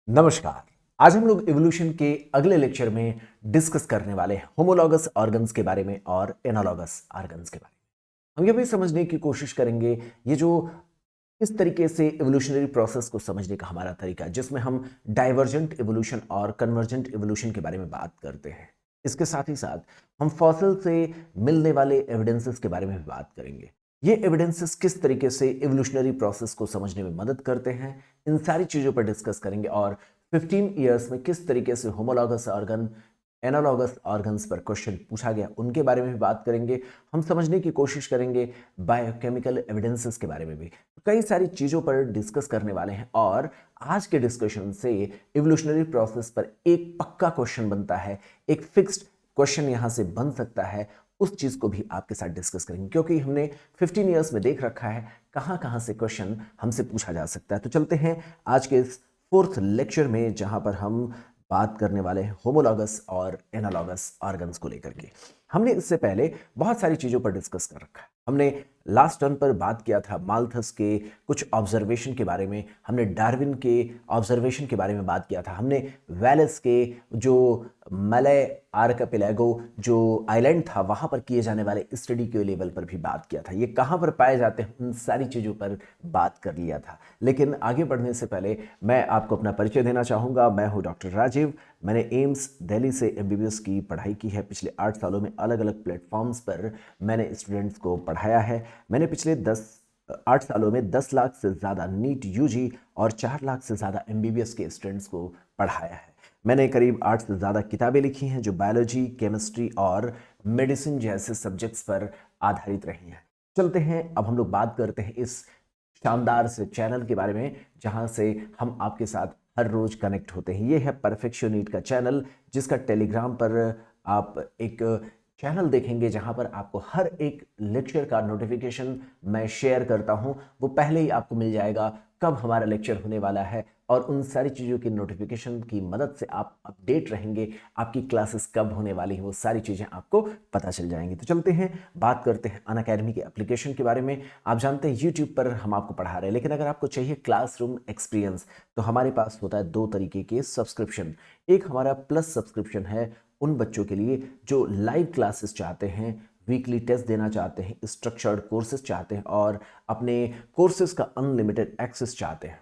नमस्कार। आज हम लोग इवोल्यूशन के अगले लेक्चर में डिस्कस करने वाले हैं होमोलॉगस ऑर्गन्स के बारे में और एनालॉगस ऑर्गन्स के बारे में। हम ये भी समझने की कोशिश करेंगे ये जो इस तरीके से इवोल्यूशनरी प्रोसेस को समझने का हमारा तरीका, जिसमें हम डाइवर्जेंट इवोल्यूशन और कन्वर्जेंट इवोल्यूशन के बारे में बात करते हैं। इसके साथ ही साथ हम फॉसिल से मिलने वाले एविडेंसेस के बारे में भी बात करेंगे। ये एविडेंसेस किस तरीके से इवोल्यूशनरी प्रोसेस को समझने में मदद करते हैं, इन सारी चीज़ों पर डिस्कस करेंगे। और 15 ईयर्स में किस तरीके से होमोलॉगस ऑर्गन, एनालॉगस ऑर्गन्स पर क्वेश्चन पूछा गया, उनके बारे में भी बात करेंगे। हम समझने की कोशिश करेंगे बायोकेमिकल एविडेंसेस के बारे में भी। कई सारी चीज़ों पर डिस्कस करने वाले हैं और आज के डिस्कशन से इवोल्यूशनरी प्रोसेस पर एक पक्का क्वेश्चन बनता है, एक फिक्स्ड क्वेश्चन यहाँ से बन सकता है। उस चीज़ को भी आपके साथ डिस्कस करेंगे, क्योंकि हमने 15 ईयर्स में देख रखा है कहाँ कहाँ से क्वेश्चन हमसे पूछा जा सकता है। तो चलते हैं आज के इस फोर्थ लेक्चर में, जहां पर हम बात करने वाले हैं होमोलॉगस और एनालॉगस ऑर्गन्स को लेकर के। हमने इससे पहले बहुत सारी चीज़ों पर डिस्कस कर रखा है। हमने लास्ट टर्न पर बात किया था माल्थस के कुछ ऑब्जर्वेशन के बारे में, हमने डार्विन के ऑब्जर्वेशन के बारे में बात किया था, हमने वेलेस के जो मलय आर्कपेलागो जो आइलैंड था वहाँ पर किए जाने वाले स्टडी के लेवल पर भी बात किया था, ये कहाँ पर पाए जाते हैं उन सारी चीज़ों पर बात कर लिया था। लेकिन आगे बढ़ने से पहले मैं आपको अपना परिचय देना चाहूँगा। मैं हूँ डॉक्टर राजीव। मैंने एम्स दिल्ली से एमबीबीएस की पढ़ाई की है। पिछले 8 सालों में अलग अलग प्लेटफॉर्म्स पर मैंने स्टूडेंट्स को पढ़ाया है। मैंने पिछले 8 सालों में 10 लाख से ज़्यादा नीट यूजी और 4 लाख से ज़्यादा एमबीबीएस के स्टूडेंट्स को पढ़ाया है। मैंने करीब 8 से ज़्यादा किताबें लिखी हैं जो बायोलॉजी, केमिस्ट्री और मेडिसिन जैसे सब्जेक्ट्स पर आधारित रही हैं। चलते हैं, अब हम लोग बात करते हैं इस शानदार से चैनल के बारे में जहां से हम आपके साथ हर रोज कनेक्ट होते हैं। ये है परफेक्शनिट का चैनल, जिसका टेलीग्राम पर आप एक चैनल देखेंगे जहां पर आपको हर एक लेक्चर का नोटिफिकेशन मैं शेयर करता हूं, वो पहले ही आपको मिल जाएगा कब हमारा लेक्चर होने वाला है। और उन सारी चीज़ों की नोटिफिकेशन की मदद से आप अपडेट रहेंगे, आपकी क्लासेस कब होने वाली हैं वो सारी चीज़ें आपको पता चल जाएंगी। तो चलते हैं, बात करते हैं अनअकैडमी के एप्लीकेशन के बारे में। आप जानते हैं यूट्यूब पर हम आपको पढ़ा रहे हैं, लेकिन अगर आपको चाहिए क्लासरूम एक्सपीरियंस तो हमारे पास होता है 2 तरीके के सब्सक्रिप्शन। एक हमारा प्लस सब्सक्रिप्शन है उन बच्चों के लिए जो लाइव क्लासेस चाहते हैं, वीकली टेस्ट देना चाहते हैं, स्ट्रक्चर्ड कोर्सेज चाहते हैं और अपने कोर्सेज का अनलिमिटेड एक्सेस चाहते हैं।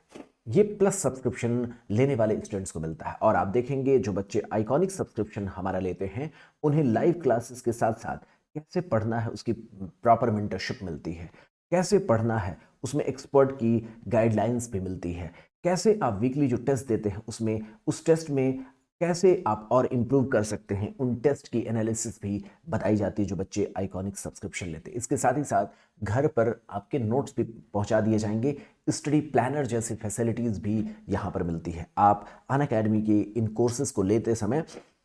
ये प्लस सब्सक्रिप्शन लेने वाले स्टूडेंट्स को मिलता है। और आप देखेंगे जो बच्चे आइकॉनिक सब्सक्रिप्शन हमारा लेते हैं उन्हें लाइव क्लासेस के साथ साथ कैसे पढ़ना है उसकी प्रॉपर मेंटरशिप मिलती है, कैसे पढ़ना है उसमें एक्सपर्ट की गाइडलाइंस भी मिलती है, कैसे आप वीकली जो टेस्ट देते हैं उसमें उस टेस्ट में कैसे आप और इम्प्रूव कर सकते हैं, उन टेस्ट की एनालिसिस भी बताई जाती है जो बच्चे आइकॉनिक सब्सक्रिप्शन लेते हैं। इसके साथ ही साथ घर पर आपके नोट्स भी पहुंचा दिए जाएंगे, स्टडी प्लानर जैसी फैसिलिटीज़ भी यहाँ पर मिलती है। आप अनअकैडमी के इन कोर्सेज को लेते समय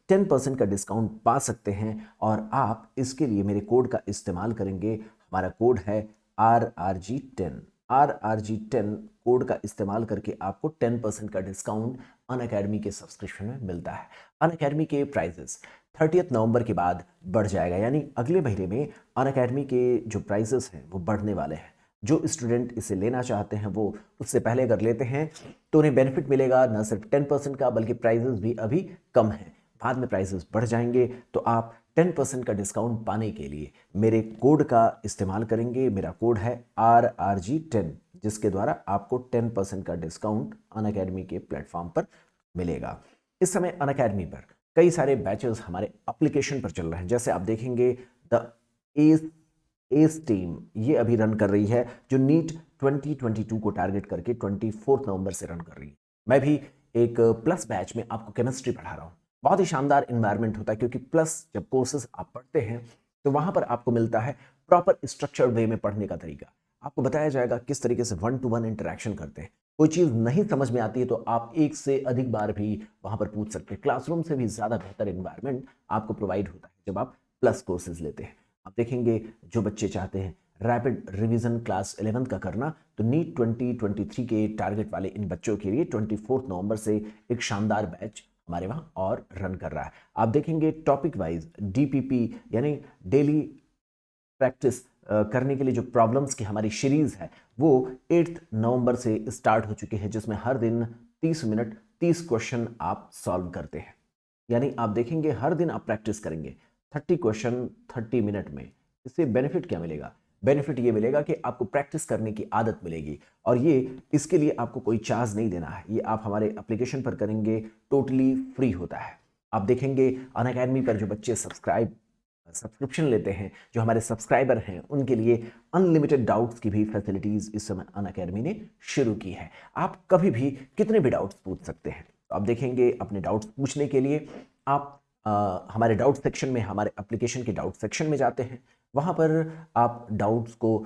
10% का डिस्काउंट पा सकते हैं और आप इसके लिए मेरे कोड का इस्तेमाल करेंगे। हमारा कोड है RRG10। RRG10 कोड का इस्तेमाल करके आपको 10% का डिस्काउंट अनअकैडमी के सब्सक्रिप्शन में मिलता है। अनअकैडमी के प्राइजेस 30 नवंबर के बाद बढ़ जाएगा, यानी अगले महीने में अनअकैडमी के जो प्राइजेस हैं वो बढ़ने वाले हैं। जो स्टूडेंट इसे लेना चाहते हैं वो उससे पहले अगर लेते हैं तो उन्हें बेनिफिट मिलेगा न सिर्फ 10% का, बल्कि प्राइजेस भी अभी कम हैं, बाद में प्राइजेस बढ़ जाएंगे। तो आप 10% का डिस्काउंट पाने के लिए मेरे कोड का इस्तेमाल करेंगे। मेरा कोड है RRG10, जिसके द्वारा आपको 10% का डिस्काउंट अनअकैडमी के प्लेटफॉर्म पर मिलेगा। इस समय अनअकैडमी पर कई सारे बैचेस हमारे एप्लीकेशन पर चल रहे हैं। जैसे आप देखेंगे द एस टीम ये अभी रन कर रही है, जो नीट 2022 को टारगेट करके 24 नवंबर से रन कर रही है। मैं भी एक प्लस बैच में आपको केमिस्ट्री पढ़ा रहा हूँ। बहुत ही शानदार इन्वायरमेंट होता है, क्योंकि प्लस जब कोर्सेज आप पढ़ते हैं तो वहां पर आपको मिलता है प्रॉपर स्ट्रक्चर्ड वे में पढ़ने का तरीका। आपको बताया जाएगा किस तरीके से 1-to-1 इंटरेक्शन करते हैं। कोई चीज़ नहीं समझ में आती है तो आप एक से अधिक बार भी वहां पर पूछ सकते हैं। क्लासरूम से भी ज़्यादा बेहतर इन्वायरमेंट आपको प्रोवाइड होता है जब आप प्लस कोर्सेज लेते हैं। आप देखेंगे जो बच्चे चाहते हैं रैपिड रिवीजन क्लास 11th का करना, तो नीट 2023 के टारगेट वाले इन बच्चों के लिए 24 नवंबर से एक शानदार बैच हमारे वहां और रन कर रहा है। आप देखेंगे टॉपिक वाइज DPP यानी डेली प्रैक्टिस करने के लिए जो प्रॉब्लम्स की हमारी सीरीज है वो 8 नवंबर से स्टार्ट हो चुकी है, जिसमें हर दिन 30 मिनट 30 क्वेश्चन आप सॉल्व करते हैं। यानी आप देखेंगे हर दिन आप प्रैक्टिस करेंगे 30 क्वेश्चन 30 मिनट में। इससे बेनिफिट क्या मिलेगा? बेनिफिट ये मिलेगा कि आपको प्रैक्टिस करने की आदत मिलेगी, और ये इसके लिए आपको कोई चार्ज नहीं देना है। ये आप हमारे एप्लीकेशन पर करेंगे, टोटली फ्री होता है। आप देखेंगे अनअकैडमी पर जो बच्चे सब्सक्रिप्शन लेते हैं, जो हमारे सब्सक्राइबर हैं, उनके लिए अनलिमिटेड डाउट्स की भी फैसिलिटीज़ इस समय अनअकैडमी ने शुरू की है। आप कभी भी कितने भी डाउट्स पूछ सकते हैं। तो आप देखेंगे अपने डाउट्स पूछने के लिए आप हमारे डाउट सेक्शन में, हमारे एप्लीकेशन के डाउट सेक्शन में जाते हैं। वहाँ पर आप डाउट्स को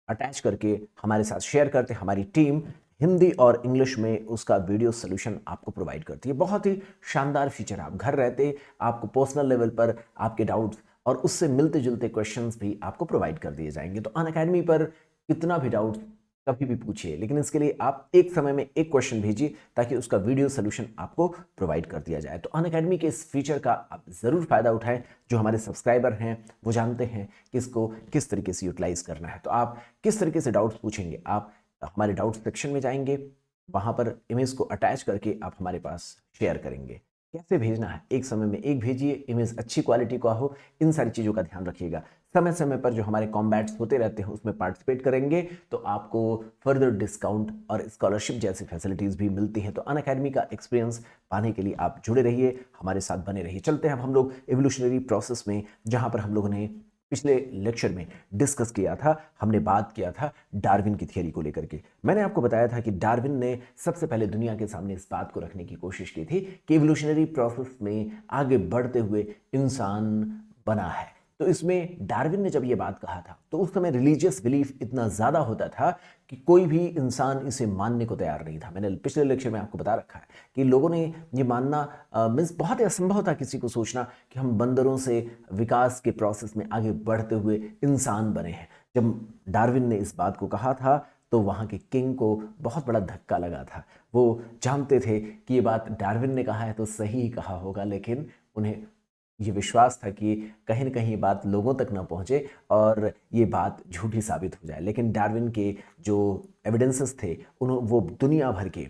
अटैच करके हमारे साथ शेयर करते हैं। हमारी टीम हिंदी और इंग्लिश में उसका वीडियो सोल्यूशन आपको प्रोवाइड करती है। बहुत ही शानदार फीचर है। आप घर रहते आपको पर्सनल लेवल पर आपके डाउट्स और उससे मिलते जुलते क्वेश्चंस भी आपको प्रोवाइड कर दिए जाएंगे। तो अनअकैडमी पर कितना भी डाउट्स कभी भी पूछिए, लेकिन इसके लिए आप एक समय में एक क्वेश्चन भेजिए ताकि उसका वीडियो सोल्यूशन आपको प्रोवाइड कर दिया जाए। तो अनअकैडमी के इस फीचर का आप ज़रूर फ़ायदा उठाएं। जो हमारे सब्सक्राइबर हैं वो जानते हैं कि इसको किस तरीके से यूटिलाइज करना है। तो आप किस तरीके से डाउट्स पूछेंगे? आप हमारे डाउट सेक्शन में जाएंगे, वहाँ पर इमेज को अटैच करके आप हमारे पास शेयर करेंगे। कैसे भेजना है? एक समय में एक भेजिए, इमेज अच्छी क्वालिटी का हो, इन सारी चीज़ों का ध्यान रखिएगा। समय समय पर जो हमारे कॉम्बैट्स होते रहते हैं उसमें पार्टिसिपेट करेंगे तो आपको फर्दर डिस्काउंट और स्कॉलरशिप जैसी फैसिलिटीज़ भी मिलती हैं। तो अनअकैडमी का एक्सपीरियंस पाने के लिए आप जुड़े रहिए, हमारे साथ बने रहिए। चलते हैं अब हम लोग एवोल्यूशनरी प्रोसेस में, जहाँ पर हम लोगों ने पिछले लेक्चर में डिस्कस किया था। हमने बात किया था डार्विन की थियरी को लेकर के। मैंने आपको बताया था कि डार्विन ने सबसे पहले दुनिया के सामने इस बात को रखने की कोशिश की थी कि एवोल्यूशनरी प्रोसेस में आगे बढ़ते हुए इंसान बना है। तो इसमें डार्विन ने जब ये बात कहा था तो उस समय रिलीजियस बिलीफ इतना ज़्यादा होता था कि कोई भी इंसान इसे मानने को तैयार नहीं था। मैंने पिछले लेक्चर में आपको बता रखा है कि लोगों ने ये मानना मीन्स बहुत ही असंभव था किसी को सोचना कि हम बंदरों से विकास के प्रोसेस में आगे बढ़ते हुए इंसान बने हैं। जब डार्विन ने इस बात को कहा था तो वहाँ के किंग को बहुत बड़ा धक्का लगा था। वो जानते थे कि ये बात डार्विन ने कहा है तो सही ही कहा होगा, लेकिन उन्हें ये विश्वास था कि कहीं न कहीं ये बात लोगों तक ना पहुँचे और ये बात झूठी साबित हो जाए। लेकिन डार्विन के जो एविडेंसेस थे वो दुनिया भर के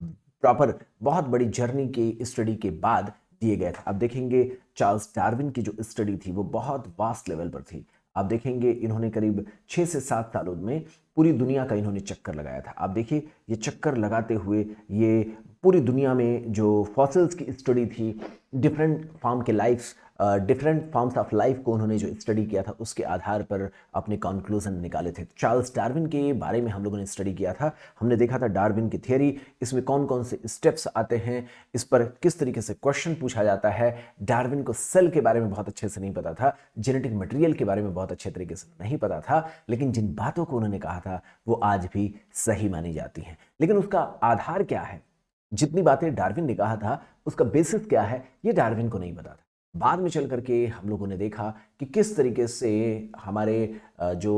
प्रॉपर बहुत बड़ी जर्नी की स्टडी के बाद दिए गए थे। आप देखेंगे चार्ल्स डार्विन की जो स्टडी थी वो बहुत वास्ट लेवल पर थी। आप देखेंगे इन्होंने करीब 6 से 7 सालों में पूरी दुनिया का इन्होंने चक्कर लगाया था। आप देखिए ये चक्कर लगाते हुए ये पूरी दुनिया में जो फॉसिल्स की स्टडी थी, डिफरेंट फॉर्म के lifes, different forms of life को उन्होंने जो स्टडी किया था उसके आधार पर अपने कंक्लूजन निकाले थे। चार्ल्स डार्विन के बारे में हम लोगों ने स्टडी किया था। हमने देखा था डार्विन की थियरी, इसमें कौन कौन से स्टेप्स आते हैं, इस पर किस तरीके से क्वेश्चन पूछा जाता है। डार्विन को सेल के बारे में बहुत अच्छे से नहीं पता था, जेनेटिक मटेरियल के बारे में बहुत अच्छे तरीके से नहीं पता था, लेकिन जिन बातों को उन्होंने कहा था वो आज भी सही मानी जाती हैं। लेकिन उसका आधार क्या है? जितनी बातें डार्विन ने कहा था उसका बेसिस क्या है, ये डार्विन को नहीं पता था। बाद में चल करके हम लोगों ने देखा कि किस तरीके से हमारे जो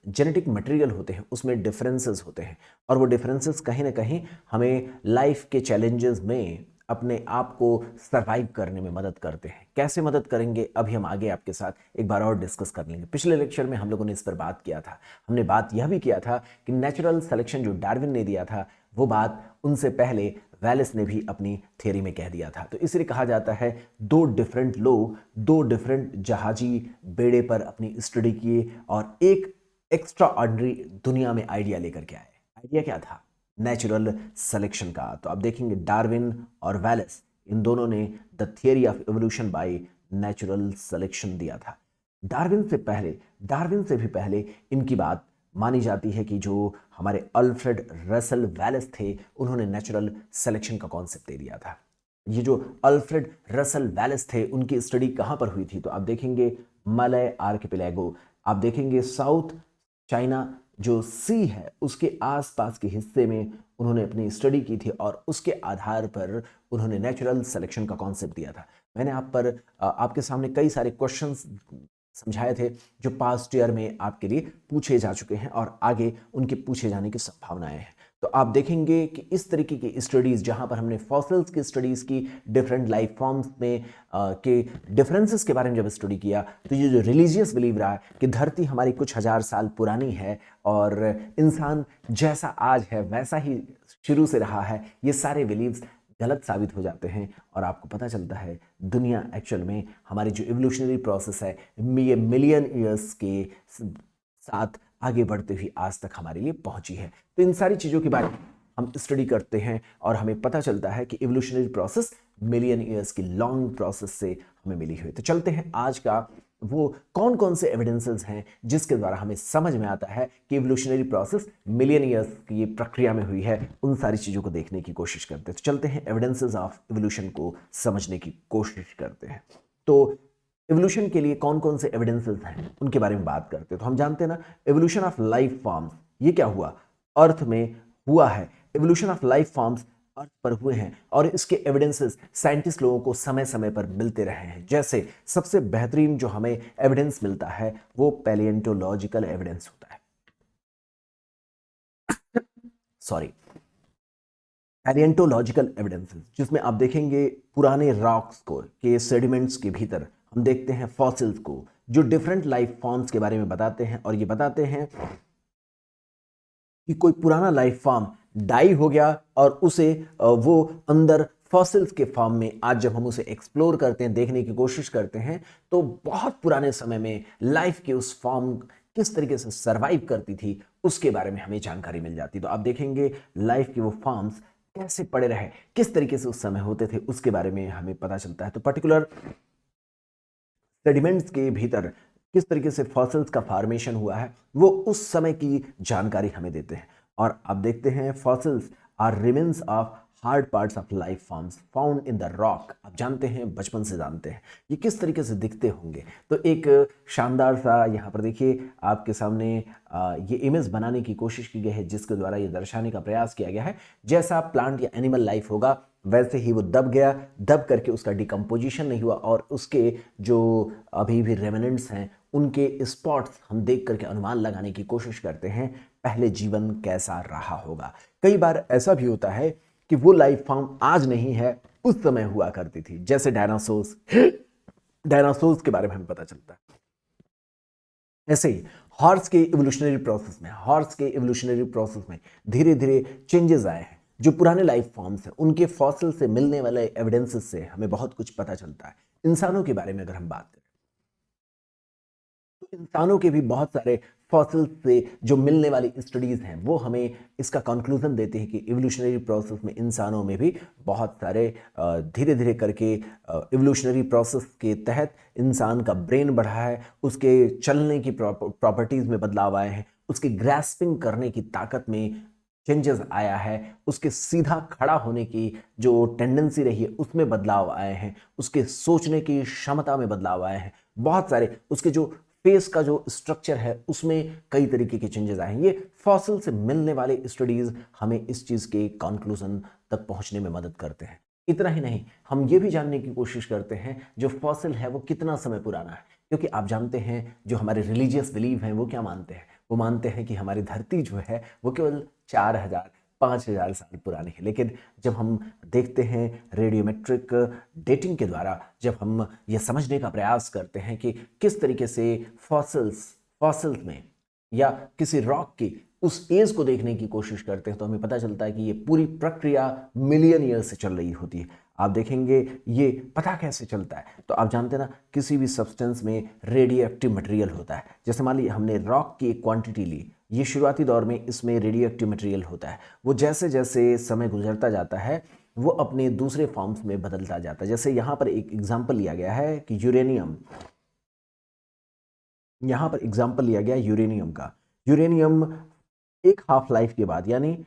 जेनेटिक मटेरियल होते हैं उसमें डिफरेंसेस होते हैं, और वो डिफरेंसेस कहीं ना कहीं हमें लाइफ के चैलेंजेस में अपने आप को सरवाइव करने में मदद करते हैं। कैसे मदद करेंगे अभी हम आगे आपके साथ एक बार और डिस्कस कर लेंगे। पिछले लेक्चर में हम लोगों ने इस पर बात किया था। हमने बात यह भी किया था कि नेचुरल सिलेक्शन जो डार्विन ने दिया था वो बात उनसे पहले वैलेस ने भी अपनी थियरी में कह दिया था। तो इसलिए कहा जाता है दो डिफरेंट लोग दो डिफरेंट जहाजी बेड़े पर अपनी स्टडी किए और एक एक्स्ट्रा ऑर्डिनरी दुनिया में आइडिया लेकर के आए। आइडिया क्या था? नेचुरल सिलेक्शन का। तो आप देखेंगे डार्विन और वैलेस इन दोनों ने the theory of evolution by natural selection दिया था। डार्विन से भी पहले इनकी बात मानी जाती है कि जो हमारे अल्फ्रेड रसेल वैलेस थे उन्होंने नेचुरल सिलेक्शन का कॉन्सेप्ट दे दिया था। ये जो अल्फ्रेड रसेल वैलेस थे उनकी स्टडी कहाँ पर हुई थी? तो आप देखेंगे मलय आर्किपेलागो, आप देखेंगे साउथ चाइना जो सी है उसके आसपास के हिस्से में उन्होंने अपनी स्टडी की थी और उसके आधार पर उन्होंने नेचुरल सिलेक्शन का कॉन्सेप्ट दिया था। मैंने आपके सामने कई सारे क्वेश्चंस समझाए थे जो पास्ट ईयर में आपके लिए पूछे जा चुके हैं और आगे उनके पूछे जाने की संभावनाएं हैं। तो आप देखेंगे कि इस तरीके की स्टडीज़ जहाँ पर हमने फॉसिल्स की स्टडीज़ की, डिफरेंट लाइफ फॉर्म्स में के डिफरेंसेस के बारे में जब स्टडी किया, तो ये जो रिलीजियस बिलीव रहा कि धरती हमारी कुछ हजार साल पुरानी है और इंसान जैसा आज है वैसा ही शुरू से रहा है, ये सारे बिलीव्स गलत साबित हो जाते हैं और आपको पता चलता है दुनिया एक्चुअल में हमारी जो इवोल्यूशनरी प्रोसेस है ये मिलियन ईयर्स के साथ आगे बढ़ते हुए आज तक हमारे लिए पहुंची है। तो इन सारी चीज़ों के बारे में हम स्टडी करते हैं और हमें पता चलता है कि इवोल्यूशनरी प्रोसेस मिलियन ईयर्स की लॉन्ग प्रोसेस से हमें मिली हुई। तो चलते हैं आज का वो कौन कौन से एविडेंसेस हैं जिसके द्वारा हमें समझ में आता है कि इवोल्यूशनरी प्रोसेस मिलियन ईयर्स की प्रक्रिया में हुई है, उन सारी चीज़ों को देखने की कोशिश करते हैं। तो चलते हैं एविडेंसेस ऑफ इवोल्यूशन को समझने की कोशिश करते हैं। तो एवोल्यूशन के लिए कौन कौन से एविडेंसेस हैं उनके बारे में बात करते हैं। तो हम जानते हैं ना, एवोल्यूशन ऑफ लाइफ फॉर्म्स, ये क्या हुआ, अर्थ में हुआ है। एवोल्यूशन ऑफ लाइफ फॉर्म्स अर्थ पर हुए हैं और इसके एविडेंसेस साइंटिस्ट लोगों को समय समय पर मिलते रहे हैं। जैसे सबसे बेहतरीन जो हमें एविडेंस मिलता है वो पैलिएंटोलॉजिकल एविडेंस होता है, सॉरी, पैलिएंटोलॉजिकल एविडेंसेस, जिसमें आप देखेंगे पुराने रॉक्स को के सेडिमेंट्स के भीतर हम देखते हैं फॉसिल्स को जो डिफरेंट लाइफ फॉर्म्स के बारे में बताते हैं और ये बताते हैं कि कोई पुराना लाइफ फॉर्म डाई हो गया और उसे वो अंदर फॉसिल्स के फॉर्म में, आज जब हम उसे एक्सप्लोर करते हैं, देखने की कोशिश करते हैं, तो बहुत पुराने समय में लाइफ के उस फॉर्म किस तरीके से सरवाइव करती थी उसके बारे में हमें जानकारी मिल जाती। तो आप देखेंगे लाइफ के वो फॉर्म्स कैसे पड़े रहे, किस तरीके से उस समय होते थे, उसके बारे में हमें पता चलता है। तो पर्टिकुलर सेडिमेंट्स के भीतर किस तरीके से फॉसिल्स का फॉर्मेशन हुआ है वो उस समय की जानकारी हमें देते हैं। और आप देखते हैं fossils are remains of hard parts of life forms found in the rock. आप जानते हैं, बचपन से जानते हैं ये किस तरीके से दिखते होंगे। तो एक शानदार सा यहाँ पर देखिए आपके सामने ये इमेज बनाने की कोशिश की गई है जिसके द्वारा ये दर्शाने का प्रयास किया गया है जैसा प्लांट या एनिमल लाइफ होगा वैसे ही वो दब गया, दब करके उसका डिकम्पोजिशन नहीं हुआ और उसके जो अभी भी रेमिनेंट्स हैं उनके स्पॉट्स हम देख करके अनुमान लगाने की कोशिश करते हैं पहले जीवन कैसा रहा होगा। कई बार ऐसा भी होता है कि वो लाइफ फॉर्म आज नहीं है, उस समय हुआ करती थी, जैसे डायनासोर्स, डायनासोर्स के बारे में हमें पता चलता है। ऐसे ही हॉर्स के इवोल्यूशनरी प्रोसेस में धीरे धीरे चेंजेस आए हैं। जो पुराने लाइफ फॉर्म्स हैं उनके फॉसिल से मिलने वाले एविडेंसेस से हमें बहुत कुछ पता चलता है। इंसानों के बारे में अगर हम बात करें तो इंसानों के भी बहुत सारे फॉसिल से जो मिलने वाली स्टडीज हैं वो हमें इसका कंक्लूजन देते हैं कि इवोल्यूशनरी प्रोसेस में इंसानों में भी बहुत सारे धीरे धीरे करके इवोल्यूशनरी प्रोसेस के तहत इंसान का ब्रेन बढ़ा है, उसके चलने की प्रॉपर्टीज में बदलाव आए हैं, उसकी ग्रास्पिंग करने की ताकत में चेंजेस आया है, उसके सीधा खड़ा होने की जो टेंडेंसी रही है उसमें बदलाव आए हैं, उसके सोचने की क्षमता में बदलाव आए हैं, बहुत सारे उसके जो फेस का जो स्ट्रक्चर है उसमें कई तरीके के चेंजेस आए हैं। ये फॉसिल से मिलने वाले स्टडीज हमें इस चीज़ के कंक्लूजन तक पहुंचने में मदद करते हैं। इतना ही नहीं, हम ये भी जानने की कोशिश करते हैं जो फॉसिल है वो कितना समय पुराना है, क्योंकि आप जानते हैं जो हमारे रिलीजियस बिलीव हैं वो क्या मानते हैं, वो मानते हैं कि हमारी धरती जो है वो केवल 4000 5000 साल पुरानी है। लेकिन जब हम देखते हैं रेडियोमेट्रिक डेटिंग के द्वारा, जब हम ये समझने का प्रयास करते हैं कि किस तरीके से फॉसिल्स में या किसी रॉक की उस एज को देखने की कोशिश करते हैं, तो हमें पता चलता है कि ये पूरी प्रक्रिया मिलियन ईयर से चल रही होती है। आप देखेंगे ये पता कैसे चलता है, तो आप जानते हैं ना, किसी भी सब्सटेंस में रेडियो एक्टिव मटेरियल होता है। जैसे मान लीजिए हमने रॉक की एक क्वांटिटी ली, ये शुरुआती दौर में इसमें रेडियो एक्टिव मटेरियल होता है, वो जैसे जैसे समय गुजरता जाता है वो अपने दूसरे फॉर्म्स में बदलता जाता है। जैसे यहाँ पर एक एग्जाम्पल लिया गया है कि यूरेनियम, यहाँ पर एग्जाम्पल लिया गया यूरेनियम का। यूरेनियम एक हाफ लाइफ के बाद, यानी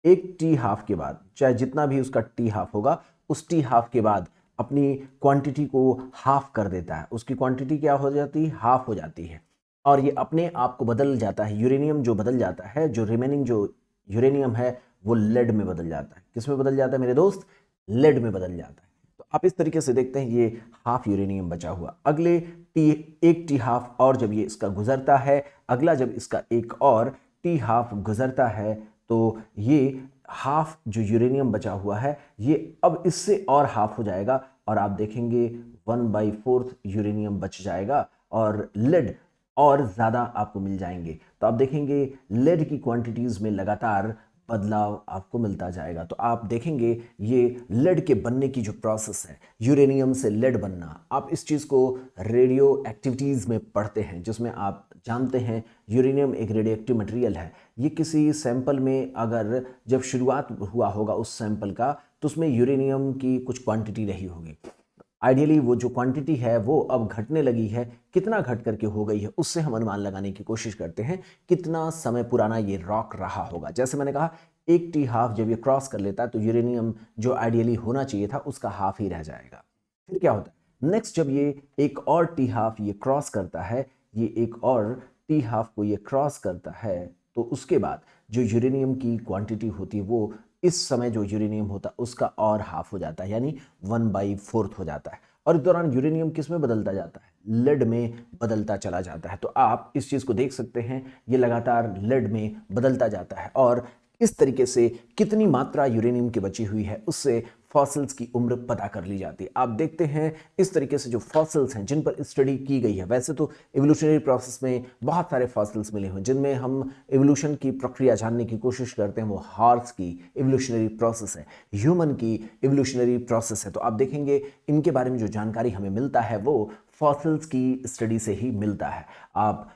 एक टी हाफ के बाद, चाहे जितना भी उसका टी हाफ होगा, उस टी हाफ के बाद अपनी क्वांटिटी को हाफ कर देता है। उसकी क्वांटिटी क्या हो जाती है, हाफ हो जाती है, और ये अपने आप को बदल जाता है। यूरेनियम जो बदल जाता है, जो रिमेनिंग जो यूरेनियम है वो लेड में बदल जाता है। किस में बदल जाता है मेरे दोस्त, लेड में बदल जाता है। तो आप इस तरीके से देखते हैं ये हाफ यूरेनियम बचा हुआ, अगले एक टी हाफ और जब ये इसका गुजरता है, अगला जब इसका एक और टी हाफ गुजरता है, तो ये हाफ जो यूरेनियम बचा हुआ है ये अब इससे और हाफ हो जाएगा और आप देखेंगे 1/4 यूरेनियम बच जाएगा और लेड और ज़्यादा आपको मिल जाएंगे। तो आप देखेंगे लेड की क्वांटिटीज़ में लगातार बदलाव आपको मिलता जाएगा। तो आप देखेंगे ये लेड के बनने की जो प्रोसेस है, यूरेनियम से लेड बनना, आप इस चीज़ को रेडियो एक्टिविटीज़ में पढ़ते हैं, जिसमें आप जानते हैं यूरेनियम एक रेडियो एक्टिव मटेरियल है। ये किसी सैंपल में अगर जब शुरुआत हुआ होगा उस सैंपल का, तो उसमें यूरेनियम की कुछ क्वांटिटी रही होगी। आइडियली वो जो क्वांटिटी है वो अब घटने लगी है, कितना घट करके हो गई है उससे हम अनुमान लगाने की कोशिश करते हैं कितना समय पुराना ये रॉक रहा होगा। जैसे मैंने कहा 1 T½ जब ये क्रॉस कर लेता है तो यूरेनियम जो आइडियली होना चाहिए था उसका हाफ ही रह जाएगा। फिर क्या होता है नेक्स्ट, जब ये एक और T½ ये क्रॉस करता है, ये एक और T½ को ये क्रॉस करता है, तो उसके बाद जो यूरेनियम की क्वांटिटी होती है वो इस समय जो यूरेनियम होता है उसका और हाफ हो जाता है, यानी 1/4 हो जाता है। और इस दौरान यूरेनियम किस में बदलता जाता है? लेड में बदलता चला जाता है। तो आप इस चीज़ को देख सकते हैं, ये लगातार लेड में बदलता जाता है और इस तरीके से कितनी मात्रा यूरेनियम की बची हुई है उससे फॉसिल्स की उम्र पता कर ली जाती है। आप देखते हैं इस तरीके से जो फॉसिल्स हैं जिन पर स्टडी की गई है, वैसे तो इवोल्यूशनरी प्रोसेस में बहुत सारे फॉसिल्स मिले हुए जिनमें हम इवोल्यूशन की प्रक्रिया जानने की कोशिश करते हैं, वो हॉर्स की इवोल्यूशनरी प्रोसेस है, ह्यूमन की इवोल्यूशनरी प्रोसेस है। तो आप देखेंगे इनके बारे में जो जानकारी हमें मिलता है वो फॉसिल्स की स्टडी से ही मिलता है। आप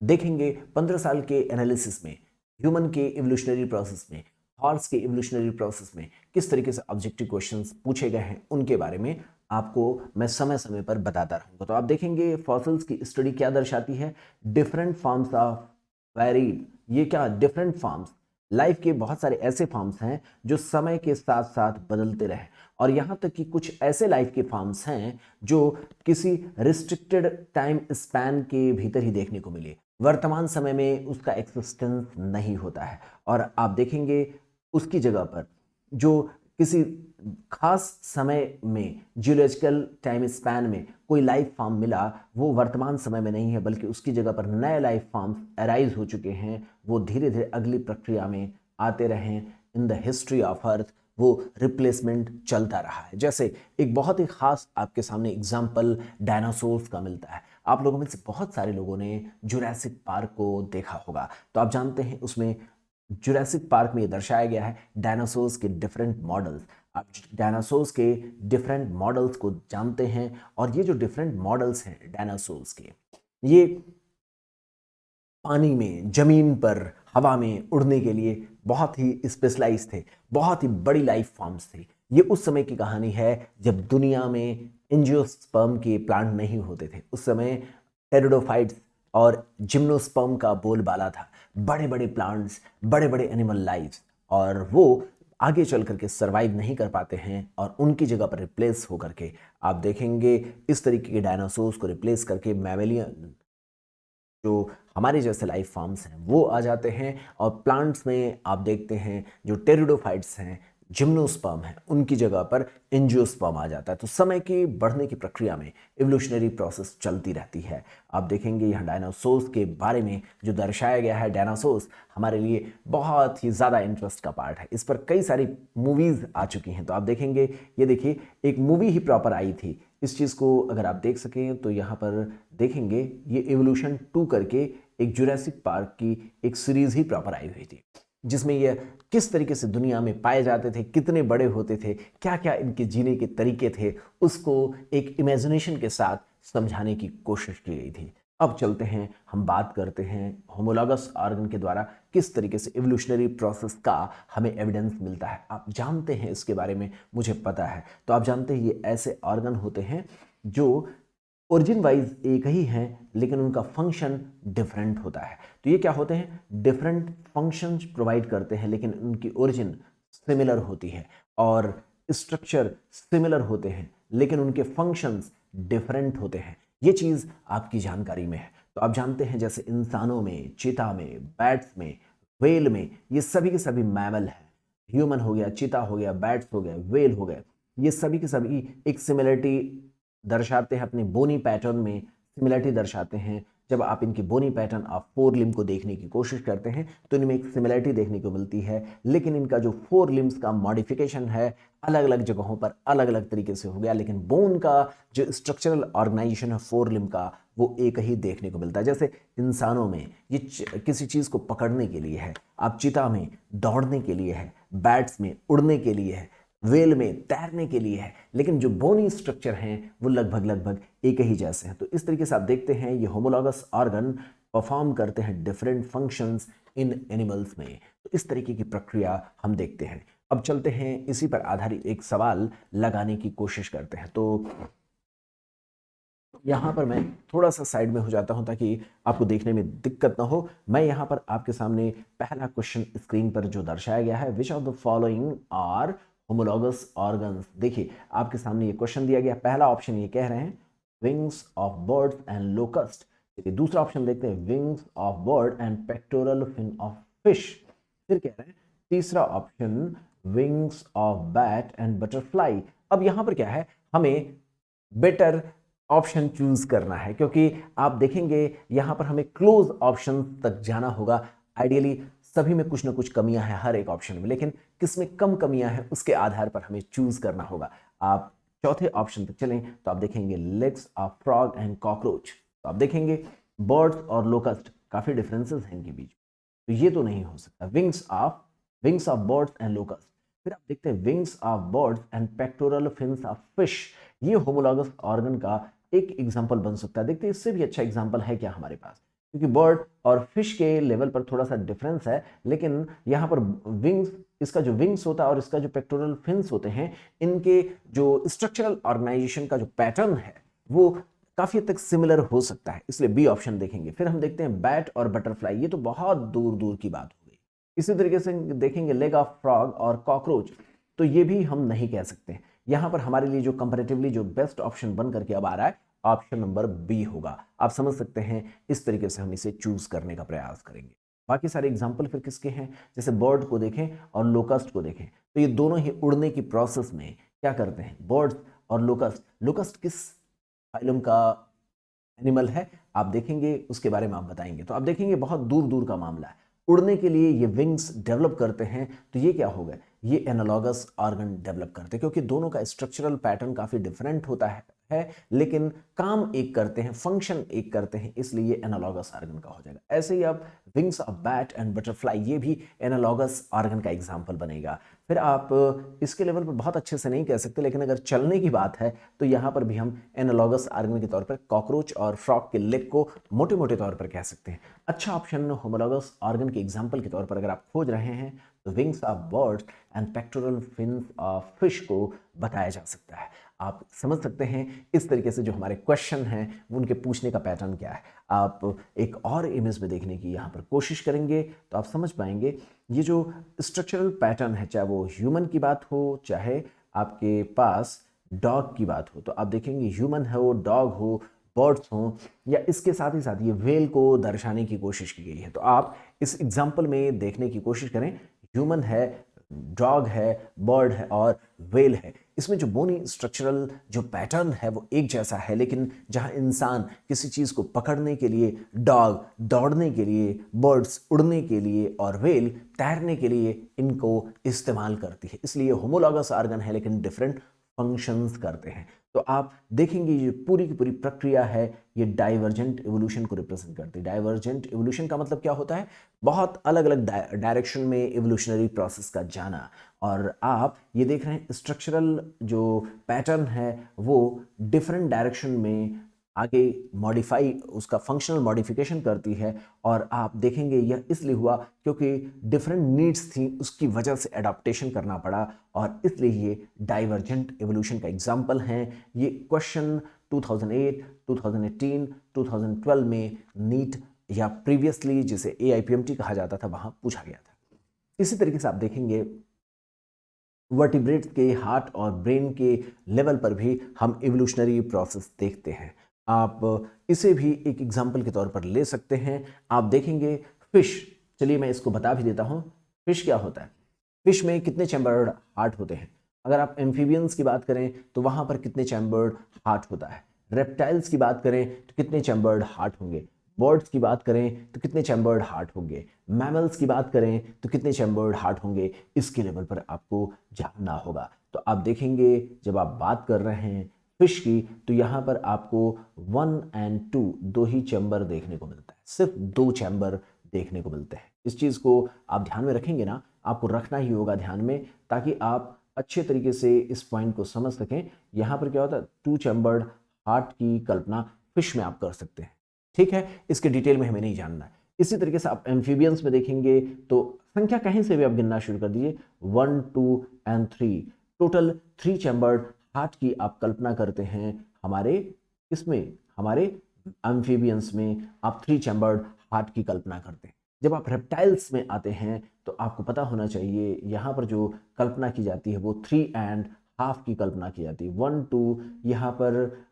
देखेंगे 15 साल के एनालिसिस में ह्यूमन के इवोल्यूशनरी प्रोसेस में, हॉर्स के इवोल्यूशनरी प्रोसेस में किस तरीके से ऑब्जेक्टिव क्वेश्चंस पूछे गए हैं उनके बारे में आपको मैं समय समय पर बताता रहूंगा। तो आप देखेंगे फॉसिल्स की स्टडी क्या दर्शाती है, डिफरेंट फॉर्म्स ऑफ वेरीड, ये क्या डिफरेंट फॉर्म्स, लाइफ के बहुत सारे ऐसे फॉर्म्स हैं जो समय के साथ साथ बदलते रहे और यहाँ तक कि कुछ ऐसे लाइफ के फॉर्म्स हैं जो किसी रिस्ट्रिक्टेड टाइम स्पैन के भीतर ही देखने को मिले, वर्तमान समय में उसका एक्सिस्टेंस नहीं होता है। और आप देखेंगे उसकी जगह पर जो किसी खास समय में जियोलॉजिकल टाइम स्पैन में कोई लाइफ फॉर्म मिला, वो वर्तमान समय में नहीं है बल्कि उसकी जगह पर नए लाइफ फॉर्म्स अराइज हो चुके हैं, वो धीरे धीरे अगली प्रक्रिया में आते रहे। In the history of earth वो रिप्लेसमेंट चलता रहा है। जैसे एक बहुत ही खास आपके सामने एग्जाम्पल डायनासोर्स का मिलता है। आप लोगों में से बहुत सारे लोगों ने जुरासिक पार्क को देखा होगा, तो आप जानते हैं उसमें जुरासिक पार्क में ये दर्शाया गया है डायनासोर्स के डिफरेंट मॉडल्स। आप डायनासोर्स के डिफरेंट मॉडल्स को जानते हैं और ये जो डिफरेंट मॉडल्स हैं डायनासोर्स के, ये पानी में, जमीन पर, हवा में उड़ने के लिए बहुत ही स्पेशलाइज थे, बहुत ही बड़ी लाइफ फॉर्म्स थे। ये उस समय की कहानी है जब दुनिया में एंजियोस्पर्म के प्लांट नहीं होते थे। उस समय टेरिडोफाइट्स और जिम्नोस्पर्म का बोलबाला था, बड़े बड़े प्लांट्स, बड़े बड़े एनिमल लाइफ, और वो आगे चल करके सरवाइव नहीं कर पाते हैं और उनकी जगह पर रिप्लेस होकर के आप देखेंगे इस तरीके के डायनासोर्स को रिप्लेस करके मैमेलियन जो हमारे जैसे लाइफ फॉर्म्स हैं वो आ जाते हैं। और प्लांट्स में आप देखते हैं जो टेरिडोफाइट्स हैं, जिम्नोस्पर्म है, उनकी जगह पर एंजियोस्पर्म आ जाता है। तो समय के बढ़ने की प्रक्रिया में इवोल्यूशनरी प्रोसेस चलती रहती है। आप देखेंगे यहाँ डायनासोर्स के बारे में जो दर्शाया गया है, डायनासोर्स हमारे लिए बहुत ही ज़्यादा इंटरेस्ट का पार्ट है। इस पर कई सारी मूवीज़ आ चुकी हैं। तो आप देखेंगे, ये देखिए एक मूवी ही प्रॉपर आई थी। इस चीज़ को अगर आप देख सकें तो यहाँ पर देखेंगे ये इवोल्यूशन 2 करके एक जुरासिक पार्क की एक सीरीज ही प्रॉपर आई हुई थी, जिसमें ये किस तरीके से दुनिया में पाए जाते थे, कितने बड़े होते थे, क्या क्या इनके जीने के तरीके थे, उसको एक इमेजिनेशन के साथ समझाने की कोशिश की गई थी। अब चलते हैं, हम बात करते हैं होमोलॉगस ऑर्गन के द्वारा किस तरीके से इवोल्यूशनरी प्रोसेस का हमें एविडेंस मिलता है। आप जानते हैं इसके बारे में, मुझे पता है। तो आप जानते हैं ये ऐसे ऑर्गन होते हैं जो ओरिजिन वाइज एक ही हैं लेकिन उनका फंक्शन डिफरेंट होता है। तो ये क्या होते हैं, डिफरेंट फंक्शंस प्रोवाइड करते हैं लेकिन उनकी ओरिजिन सिमिलर होती है और स्ट्रक्चर सिमिलर होते हैं लेकिन उनके फंक्शंस डिफरेंट होते हैं। ये चीज़ आपकी जानकारी में है। तो आप जानते हैं जैसे इंसानों में, चीता में, बैट्स में, वेल में, ये सभी के सभी मैमल हैं। ह्यूमन हो गया, चीता हो गया, बैट्स हो गए, वेल हो गए, ये सभी के सभी एक सिमिलरिटी दर्शाते हैं, अपने बोनी पैटर्न में सिमिलरिटी दर्शाते हैं जब आप इनके बोनी पैटर्न ऑफ फोर लिम्ब को देखने की कोशिश करते हैं तो इनमें एक सिमिलरिटी देखने को मिलती है, लेकिन इनका जो फोर लिम्ब्स का मॉडिफिकेशन है अलग अलग जगहों पर अलग अलग तरीके से हो गया, लेकिन बोन का जो स्ट्रक्चरल ऑर्गेनाइजेशन है फोर लिम्ब का वो एक ही देखने को मिलता है। जैसे इंसानों में ये किसी चीज़ को पकड़ने के लिए है, आप चीता में दौड़ने के लिए है, बैट्स में उड़ने के लिए है, वेल में तैरने के लिए है, लेकिन जो बोनी स्ट्रक्चर हैं वो लगभग लगभग एक ही जैसे हैं। तो इस तरीके से आप देखते हैं ये होमोलॉगस ऑर्गन परफॉर्म करते हैं डिफरेंट फंक्शंस इन एनिमल्स में। तो इस तरीके की प्रक्रिया हम देखते हैं। अब चलते हैं इसी पर आधारित एक सवाल लगाने की कोशिश करते हैं। तो यहाँ पर मैं थोड़ा सा साइड में हो जाता हूँ ताकि आपको देखने में दिक्कत ना हो। मैं यहाँ पर आपके सामने पहला क्वेश्चन स्क्रीन पर जो दर्शाया गया है, which of the following are homologous organs. देखिए आपके सामने ये क्वेश्चन दिया गया, पहला ऑप्शन ये कह रहे हैं wings of birds and locust. देखिए दूसरा ऑप्शन देखते हैं wings of bird and pectoral fin of fish. फिर कह रहे हैं तीसरा option wings of bat and butterfly. अब यहाँ पर क्या है, हमें बेटर ऑप्शन चूज करना है क्योंकि आप देखेंगे यहां पर हमें क्लोज ऑप्शन तक जाना होगा। आइडियली सभी में कुछ ना कुछ कमियां हैं हर एक ऑप्शन में, लेकिन किसमें कम कमियां हैं उसके आधार पर हमें चूज करना होगा। आप चौथे ऑप्शन तक चलें तो आप देखेंगे legs of frog and cockroach. तो आप देखेंगे बर्ड्स और लोकस्ट काफी डिफरेंसेस हैं इनके बीच, तो ये तो नहीं हो सकता। Wings of birds and locust. फिर आप देखते हैं wings of birds and pectoral fins of fish. ये होमोलॉगस ऑर्गन का एक एग्जाम्पल बन सकता है। देखते हैं इससे भी अच्छा एग्जाम्पल है क्या हमारे पास, क्योंकि बर्ड और फिश के लेवल पर थोड़ा सा डिफरेंस है, लेकिन यहाँ पर विंग्स, इसका जो विंग्स होता है और इसका जो पेक्टोरल फिन्स होते हैं, इनके जो स्ट्रक्चरल ऑर्गेनाइजेशन का जो पैटर्न है वो काफी हद तक सिमिलर हो सकता है, इसलिए बी ऑप्शन देखेंगे। फिर हम देखते हैं बैट और बटरफ्लाई, ये तो बहुत दूर दूर की बात हो गई। इसी तरीके से देखेंगे लेग ऑफ फ्रॉग और कॉकरोच, तो ये भी हम नहीं कह सकते। यहां पर हमारे लिए जो कंपैरेटिवली जो बेस्ट ऑप्शन बन करके अब आ रहा है ऑप्शन नंबर बी होगा। आप समझ सकते हैं इस तरीके से हम इसे चूज करने का प्रयास करेंगे। बाकी सारे एग्जाम्पल फिर किसके हैं, जैसे बर्ड को देखें और लोकस्ट को देखें, तो ये दोनों ही उड़ने की प्रोसेस में क्या करते हैं, बर्ड्स और लोकस्ट। लोकस्ट किस फाइलम का एनिमल है आप देखेंगे, उसके बारे में आप बताएंगे। तो आप देखेंगे बहुत दूर दूर का मामला है। उड़ने के लिए ये विंग्स डेवलप करते हैं, तो ये क्या होगा, ये एनालॉगस ऑर्गन डेवलप करते हैं, क्योंकि दोनों का स्ट्रक्चरल पैटर्न काफी डिफरेंट होता है लेकिन काम एक करते हैं, फंक्शन एक करते हैं, इसलिए ये एनालॉगस ऑर्गन का हो जाएगा। ऐसे ही अब wings of bat and butterfly, ये भी एनालॉगस ऑर्गन का एग्जाम्पल बनेगा। फिर आप इसके लेवल पर बहुत अच्छे से नहीं कह सकते, लेकिन अगर चलने की बात है तो यहाँ पर भी हम एनालॉगस ऑर्गन के तौर पर कॉकरोच और फ्रॉग के लेग को मोटे मोटे तौर पर कह सकते हैं। अच्छा ऑप्शन होमोलॉगस ऑर्गन के एग्जाम्पल के तौर पर अगर आप खोज रहे हैं तो wings of birds and pectoral fins of fish को बताया जा सकता है। आप समझ सकते हैं इस तरीके से जो हमारे क्वेश्चन हैं उनके पूछने का पैटर्न क्या है। आप एक और इमेज में देखने की यहाँ पर कोशिश करेंगे तो आप समझ पाएंगे ये जो स्ट्रक्चरल पैटर्न है, चाहे वो ह्यूमन की बात हो चाहे आपके पास डॉग की बात हो, तो आप देखेंगे ह्यूमन हो, डॉग हो, बर्ड्स हो, या इसके साथ ही साथ ये वेल को दर्शाने की कोशिश की गई है। तो आप इस एग्जाम्पल में देखने की कोशिश करें, ह्यूमन है, डॉग है, बर्ड है और वेल है। इसमें जो बोनी स्ट्रक्चरल जो पैटर्न है वो एक जैसा है, लेकिन जहां इंसान किसी चीज को पकड़ने के लिए, डॉग दौड़ने के लिए, बर्ड्स उड़ने के लिए और वेल तैरने के लिए इनको इस्तेमाल करती है, इसलिए होमोलॉगस ऑर्गन है लेकिन डिफरेंट फंक्शंस करते हैं। तो आप देखेंगे ये पूरी की पूरी प्रक्रिया है, ये डाइवर्जेंट एवोल्यूशन को रिप्रेजेंट करती है। डाइवर्जेंट एवोल्यूशन का मतलब क्या होता है, बहुत अलग अलग डायरेक्शन में एवोल्यूशनरी प्रोसेस का जाना। और आप ये देख रहे हैं स्ट्रक्चरल जो पैटर्न है वो डिफरेंट डायरेक्शन में आगे मॉडिफाई, उसका फंक्शनल मॉडिफिकेशन करती है। और आप देखेंगे यह इसलिए हुआ क्योंकि डिफरेंट नीड्स थी, उसकी वजह से एडाप्टेशन करना पड़ा, और इसलिए ये डाइवर्जेंट एवोल्यूशन का एग्जाम्पल हैं। ये क्वेश्चन 2008, 2018, 2012 में नीट या प्रीवियसली जिसे AIPMT कहा जाता था वहां पूछा गया था। इसी तरीके से आप देखेंगे वर्टिब्रेट्स के हार्ट और ब्रेन के लेवल पर भी हम एवोल्यूशनरी प्रोसेस देखते हैं। आप इसे भी एक एग्जाम्पल के तौर पर ले सकते हैं। आप देखेंगे फिश, चलिए मैं इसको बता भी देता हूं, फिश क्या होता है। फिश में कितने चैम्बर्ड हार्ट होते हैं, अगर आप एम्फीबियंस की बात करें तो वहां पर कितने चैम्बर्ड हार्ट होता है, रेप्टाइल्स की बात करें तो कितने चैम्बर्ड हार्ट होंगे, बर्ड्स की बात करें तो कितने चैम्बर्ड हार्ट होंगे, मैमल्स की बात करें तो कितने चैम्बर्ड हार्ट होंगे, इसके लेवल पर आपको जानना होगा। तो आप देखेंगे जब आप बात कर रहे हैं फिश की, तो यहाँ पर आपको 1 और 2 दो ही चैम्बर देखने को मिलता है, सिर्फ 2 चैम्बर देखने को मिलते हैं। इस चीज़ को आप ध्यान में रखेंगे ना, आपको रखना ही होगा ध्यान में, ताकि आप अच्छे तरीके से इस पॉइंट को समझ सकें। यहाँ पर क्या होता है, 2 चैम्बर्ड हार्ट की कल्पना फिश में आप कर सकते हैं। ठीक है, इसके डिटेल में हमें नहीं जानना है। इसी तरीके से आप एम्फीबियंस में देखेंगे तो संख्या कहीं से भी आप गिनना शुरू कर दीजिए, 1, 2 और 3, टोटल 3 चैम्बर्ड हार्ट की आप कल्पना करते हैं। हमारे इसमें, हमारे एम्फीबियंस में आप 3 चैम्बर्ड हार्ट की कल्पना करते हैं। जब आप रेप्टाइल्स में आते हैं तो आपको पता होना चाहिए, यहाँ पर जो कल्पना की जाती है वो 3.5 की कल्पना की जाती है। 1, 2, यहाँ पर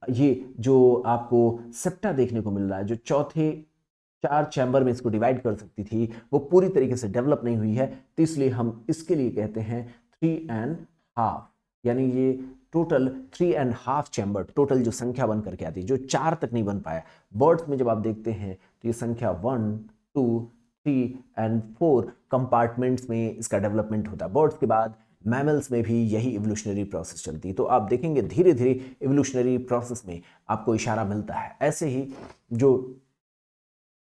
ये जो आपको सेप्टा देखने को मिल रहा है, जो चौथे 4 चैम्बर में इसको डिवाइड कर सकती थी, वो पूरी तरीके से डेवलप नहीं हुई है। तो इसलिए हम इसके लिए कहते हैं 3.5, यानी ये टोटल 3.5 चैम्बर, टोटल जो संख्या बन करके आती है, जो 4 तक नहीं बन पाया। बर्ड्स में जब आप देखते हैं तो ये संख्या 1, 2, 3 और 4 कंपार्टमेंट्स में इसका डेवलपमेंट होता है। बर्ड्स के बाद मैमल्स में भी यही इवोल्यूशनरी प्रोसेस चलती है। तो आप देखेंगे धीरे धीरे इवोल्यूशनरी प्रोसेस में आपको इशारा मिलता है। ऐसे ही जो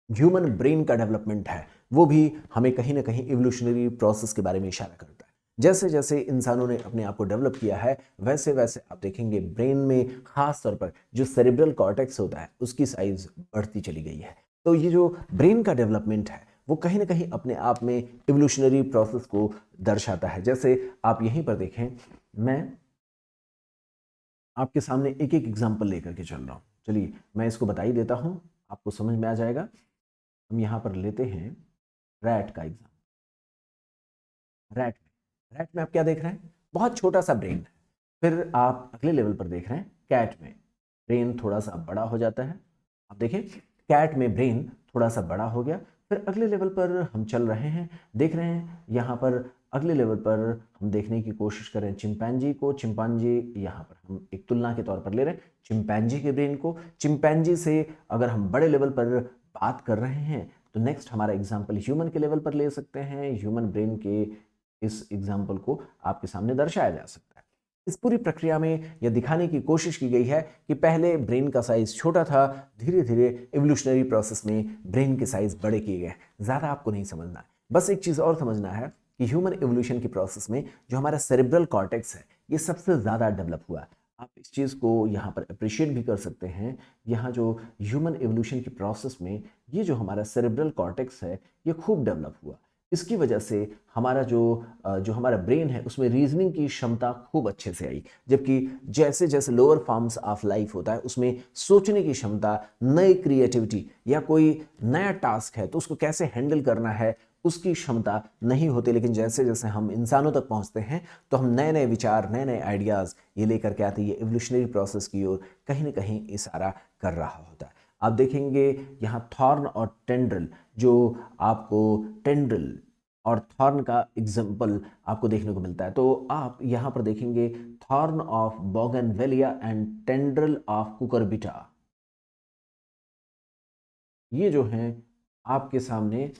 ह्यूमन ब्रेन का डेवलपमेंट है वो भी हमें कहीं ना कहीं इवोल्यूशनरी प्रोसेस के बारे में इशारा करता है। जैसे जैसे इंसानों ने अपने आप को डेवलप किया है, वैसे वैसे आप देखेंगे ब्रेन में खास तौर पर जो सेरेब्रल कॉर्टेक्स होता है उसकी साइज बढ़ती चली गई है। तो ये जो ब्रेन का डेवलपमेंट है वो कहीं ना कहीं अपने आप में इवोल्यूशनरी प्रोसेस को दर्शाता है। जैसे आप यहीं पर देखें, मैं आपके सामने एक एक एग्जाम्पल लेकर के चल रहा हूँ। चलिए मैं इसको बता ही देता हूँ, आपको समझ में आ जाएगा। हम यहाँ पर लेते हैं रैट का एग्जाम्पल। रैट में आप क्या देख रहे हैं, बहुत छोटा सा ब्रेन है। फिर आप अगले लेवल पर देख रहे हैं कैट में ब्रेन थोड़ा सा बड़ा हो जाता है। आप देखें कैट में ब्रेन थोड़ा सा बड़ा हो गया। फिर अगले लेवल पर हम चल रहे हैं, देख रहे हैं यहाँ पर अगले लेवल पर हम देखने की कोशिश करें चिंपैंजी को। चिंपैंजी यहाँ पर हम एक तुलना के तौर पर ले रहे हैं चिंपैंजी के ब्रेन को। चिंपैंजी से अगर हम बड़े लेवल पर बात कर रहे हैं तो नेक्स्ट हमारा एग्जाम्पल ह्यूमन के लेवल पर ले सकते हैं। ह्यूमन ब्रेन के इस एग्जाम्पल को आपके सामने दर्शाया जा सकता है। इस पूरी प्रक्रिया में यह दिखाने की कोशिश की गई है कि पहले ब्रेन का साइज छोटा था, धीरे धीरे इवोल्यूशनरी प्रोसेस में ब्रेन के साइज बड़े किए गए। ज़्यादा आपको नहीं समझना है, बस एक चीज़ और समझना है कि ह्यूमन इवोल्यूशन की प्रोसेस में जो हमारा सेरेब्रल कॉर्टेक्स है ये सबसे ज़्यादा डेवलप हुआ। आप इस चीज़ को यहाँ पर अप्रिशिएट भी कर सकते हैं। यहाँ जो ह्यूमन इवोल्यूशन की प्रोसेस में ये जो हमारा सेरेब्रल कॉर्टेक्स है ये खूब डेवलप हुआ। इसकी वजह से हमारा जो हमारा ब्रेन है उसमें रीजनिंग की क्षमता खूब अच्छे से आई। जबकि जैसे जैसे लोअर फॉर्म्स ऑफ लाइफ होता है उसमें सोचने की क्षमता, नई क्रिएटिविटी या कोई नया टास्क है तो उसको कैसे हैंडल करना है उसकी क्षमता नहीं होती। लेकिन जैसे जैसे हम इंसानों तक पहुंचते हैं तो हम नए नए विचार, नए नए आइडियाज़ ये लेकर के आते हैं। ये इवोल्यूशनरी प्रोसेस की ओर कहीं ना कहीं इशारा कर रहा होता है। आप देखेंगे यहाँ थॉर्न और टेंड्रिल, जो आपको टेंड्रिल और थॉर्न का एग्जाम्पल आपको देखने को मिलता है। तो आप यहाँ पर देखेंगे thorn of bougainvillea and tendril of Cucurbita, ये जो हैं आपके सामने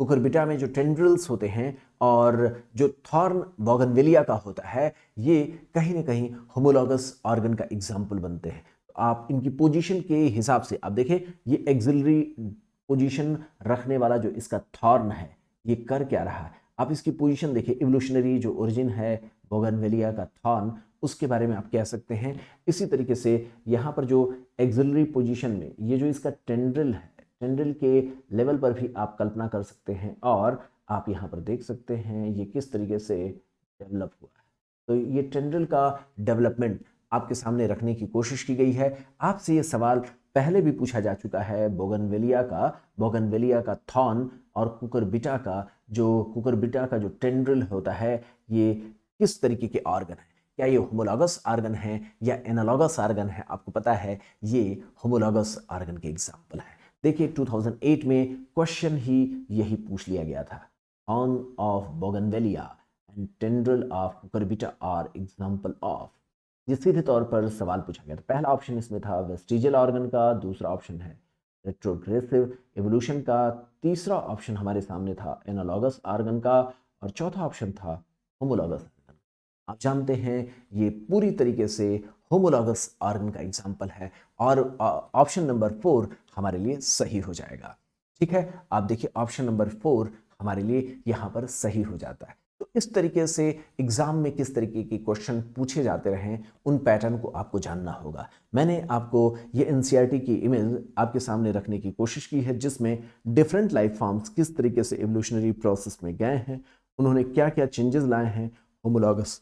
कुकुरबिटा में जो टेंड्रिल्स होते हैं और जो थॉर्न बोगनवेलिया का होता है ये कहीं ना कहीं होमोलॉगस ऑर्गन का एग्जाम्पल बनते हैं। तो आप इनकी पोजीशन के हिसाब से आप देखें ये एक्सिलरी पोजीशन रखने वाला जो इसका थॉर्न है ये कर क्या रहा है। आप इसकी पोजीशन देखिए, इवोल्यूशनरी जो ओरिजिन है बोगनवेलिया का थॉर्न उसके बारे में आप कह सकते हैं। इसी तरीके से यहाँ पर जो एक्सिलरी पोजीशन में ये जो इसका टेंड्रिल है, टेंड्रिल के लेवल पर भी आप कल्पना कर सकते हैं और आप यहाँ पर देख सकते हैं ये किस तरीके से डेवलप हुआ है। तो ये टेंड्रिल का डेवलपमेंट आपके सामने रखने की कोशिश की गई है। आपसे ये सवाल पहले भी पूछा जा चुका है बोगनवेलिया का थॉर्न और कुकुरबिटा का जो टेंड्रिल होता है ये किस तरीके के ऑर्गन है, क्या ये होमोलॉगस ऑर्गन है या एनालॉगस ऑर्गन है। आपको पता है ये होमोलॉगस ऑर्गन के एग्जाम्पल है। देखिए 2008 में क्वेश्चन ही यही पूछ लिया गया था, thorn of bougainvillea and tendril of cucurbita are example of. ये सीधे तौर पर सवाल पूछा गया था। पहला ऑप्शन इसमें था वेस्टिजियल ऑर्गन का, दूसरा ऑप्शन है रेट्रोग्रेसिव एवोल्यूशन का तीसरा ऑप्शन हमारे सामने था एनालॉगस ऑर्गन का, और चौथा ऑप्शन था होमोलॉगस ऑर्गन। आप जानते हैं ये पूरी तरीके से होमोलॉगस ऑर्गन का एग्जाम्पल है, और ऑप्शन नंबर 4 हमारे लिए सही हो जाएगा। ठीक है, आप देखिए ऑप्शन नंबर 4 हमारे लिए यहाँ पर सही हो जाता है। तो इस तरीके से एग्जाम में किस तरीके के क्वेश्चन पूछे जाते रहे, उन पैटर्न को आपको जानना होगा। मैंने आपको ये एनसीईआरटी की इमेज आपके सामने रखने की कोशिश की है, जिसमें डिफरेंट लाइफ फॉर्म्स किस तरीके से एवोल्यूशनरी प्रोसेस में गए हैं, उन्होंने क्या क्या चेंजेस लाए हैं, होमोलॉगस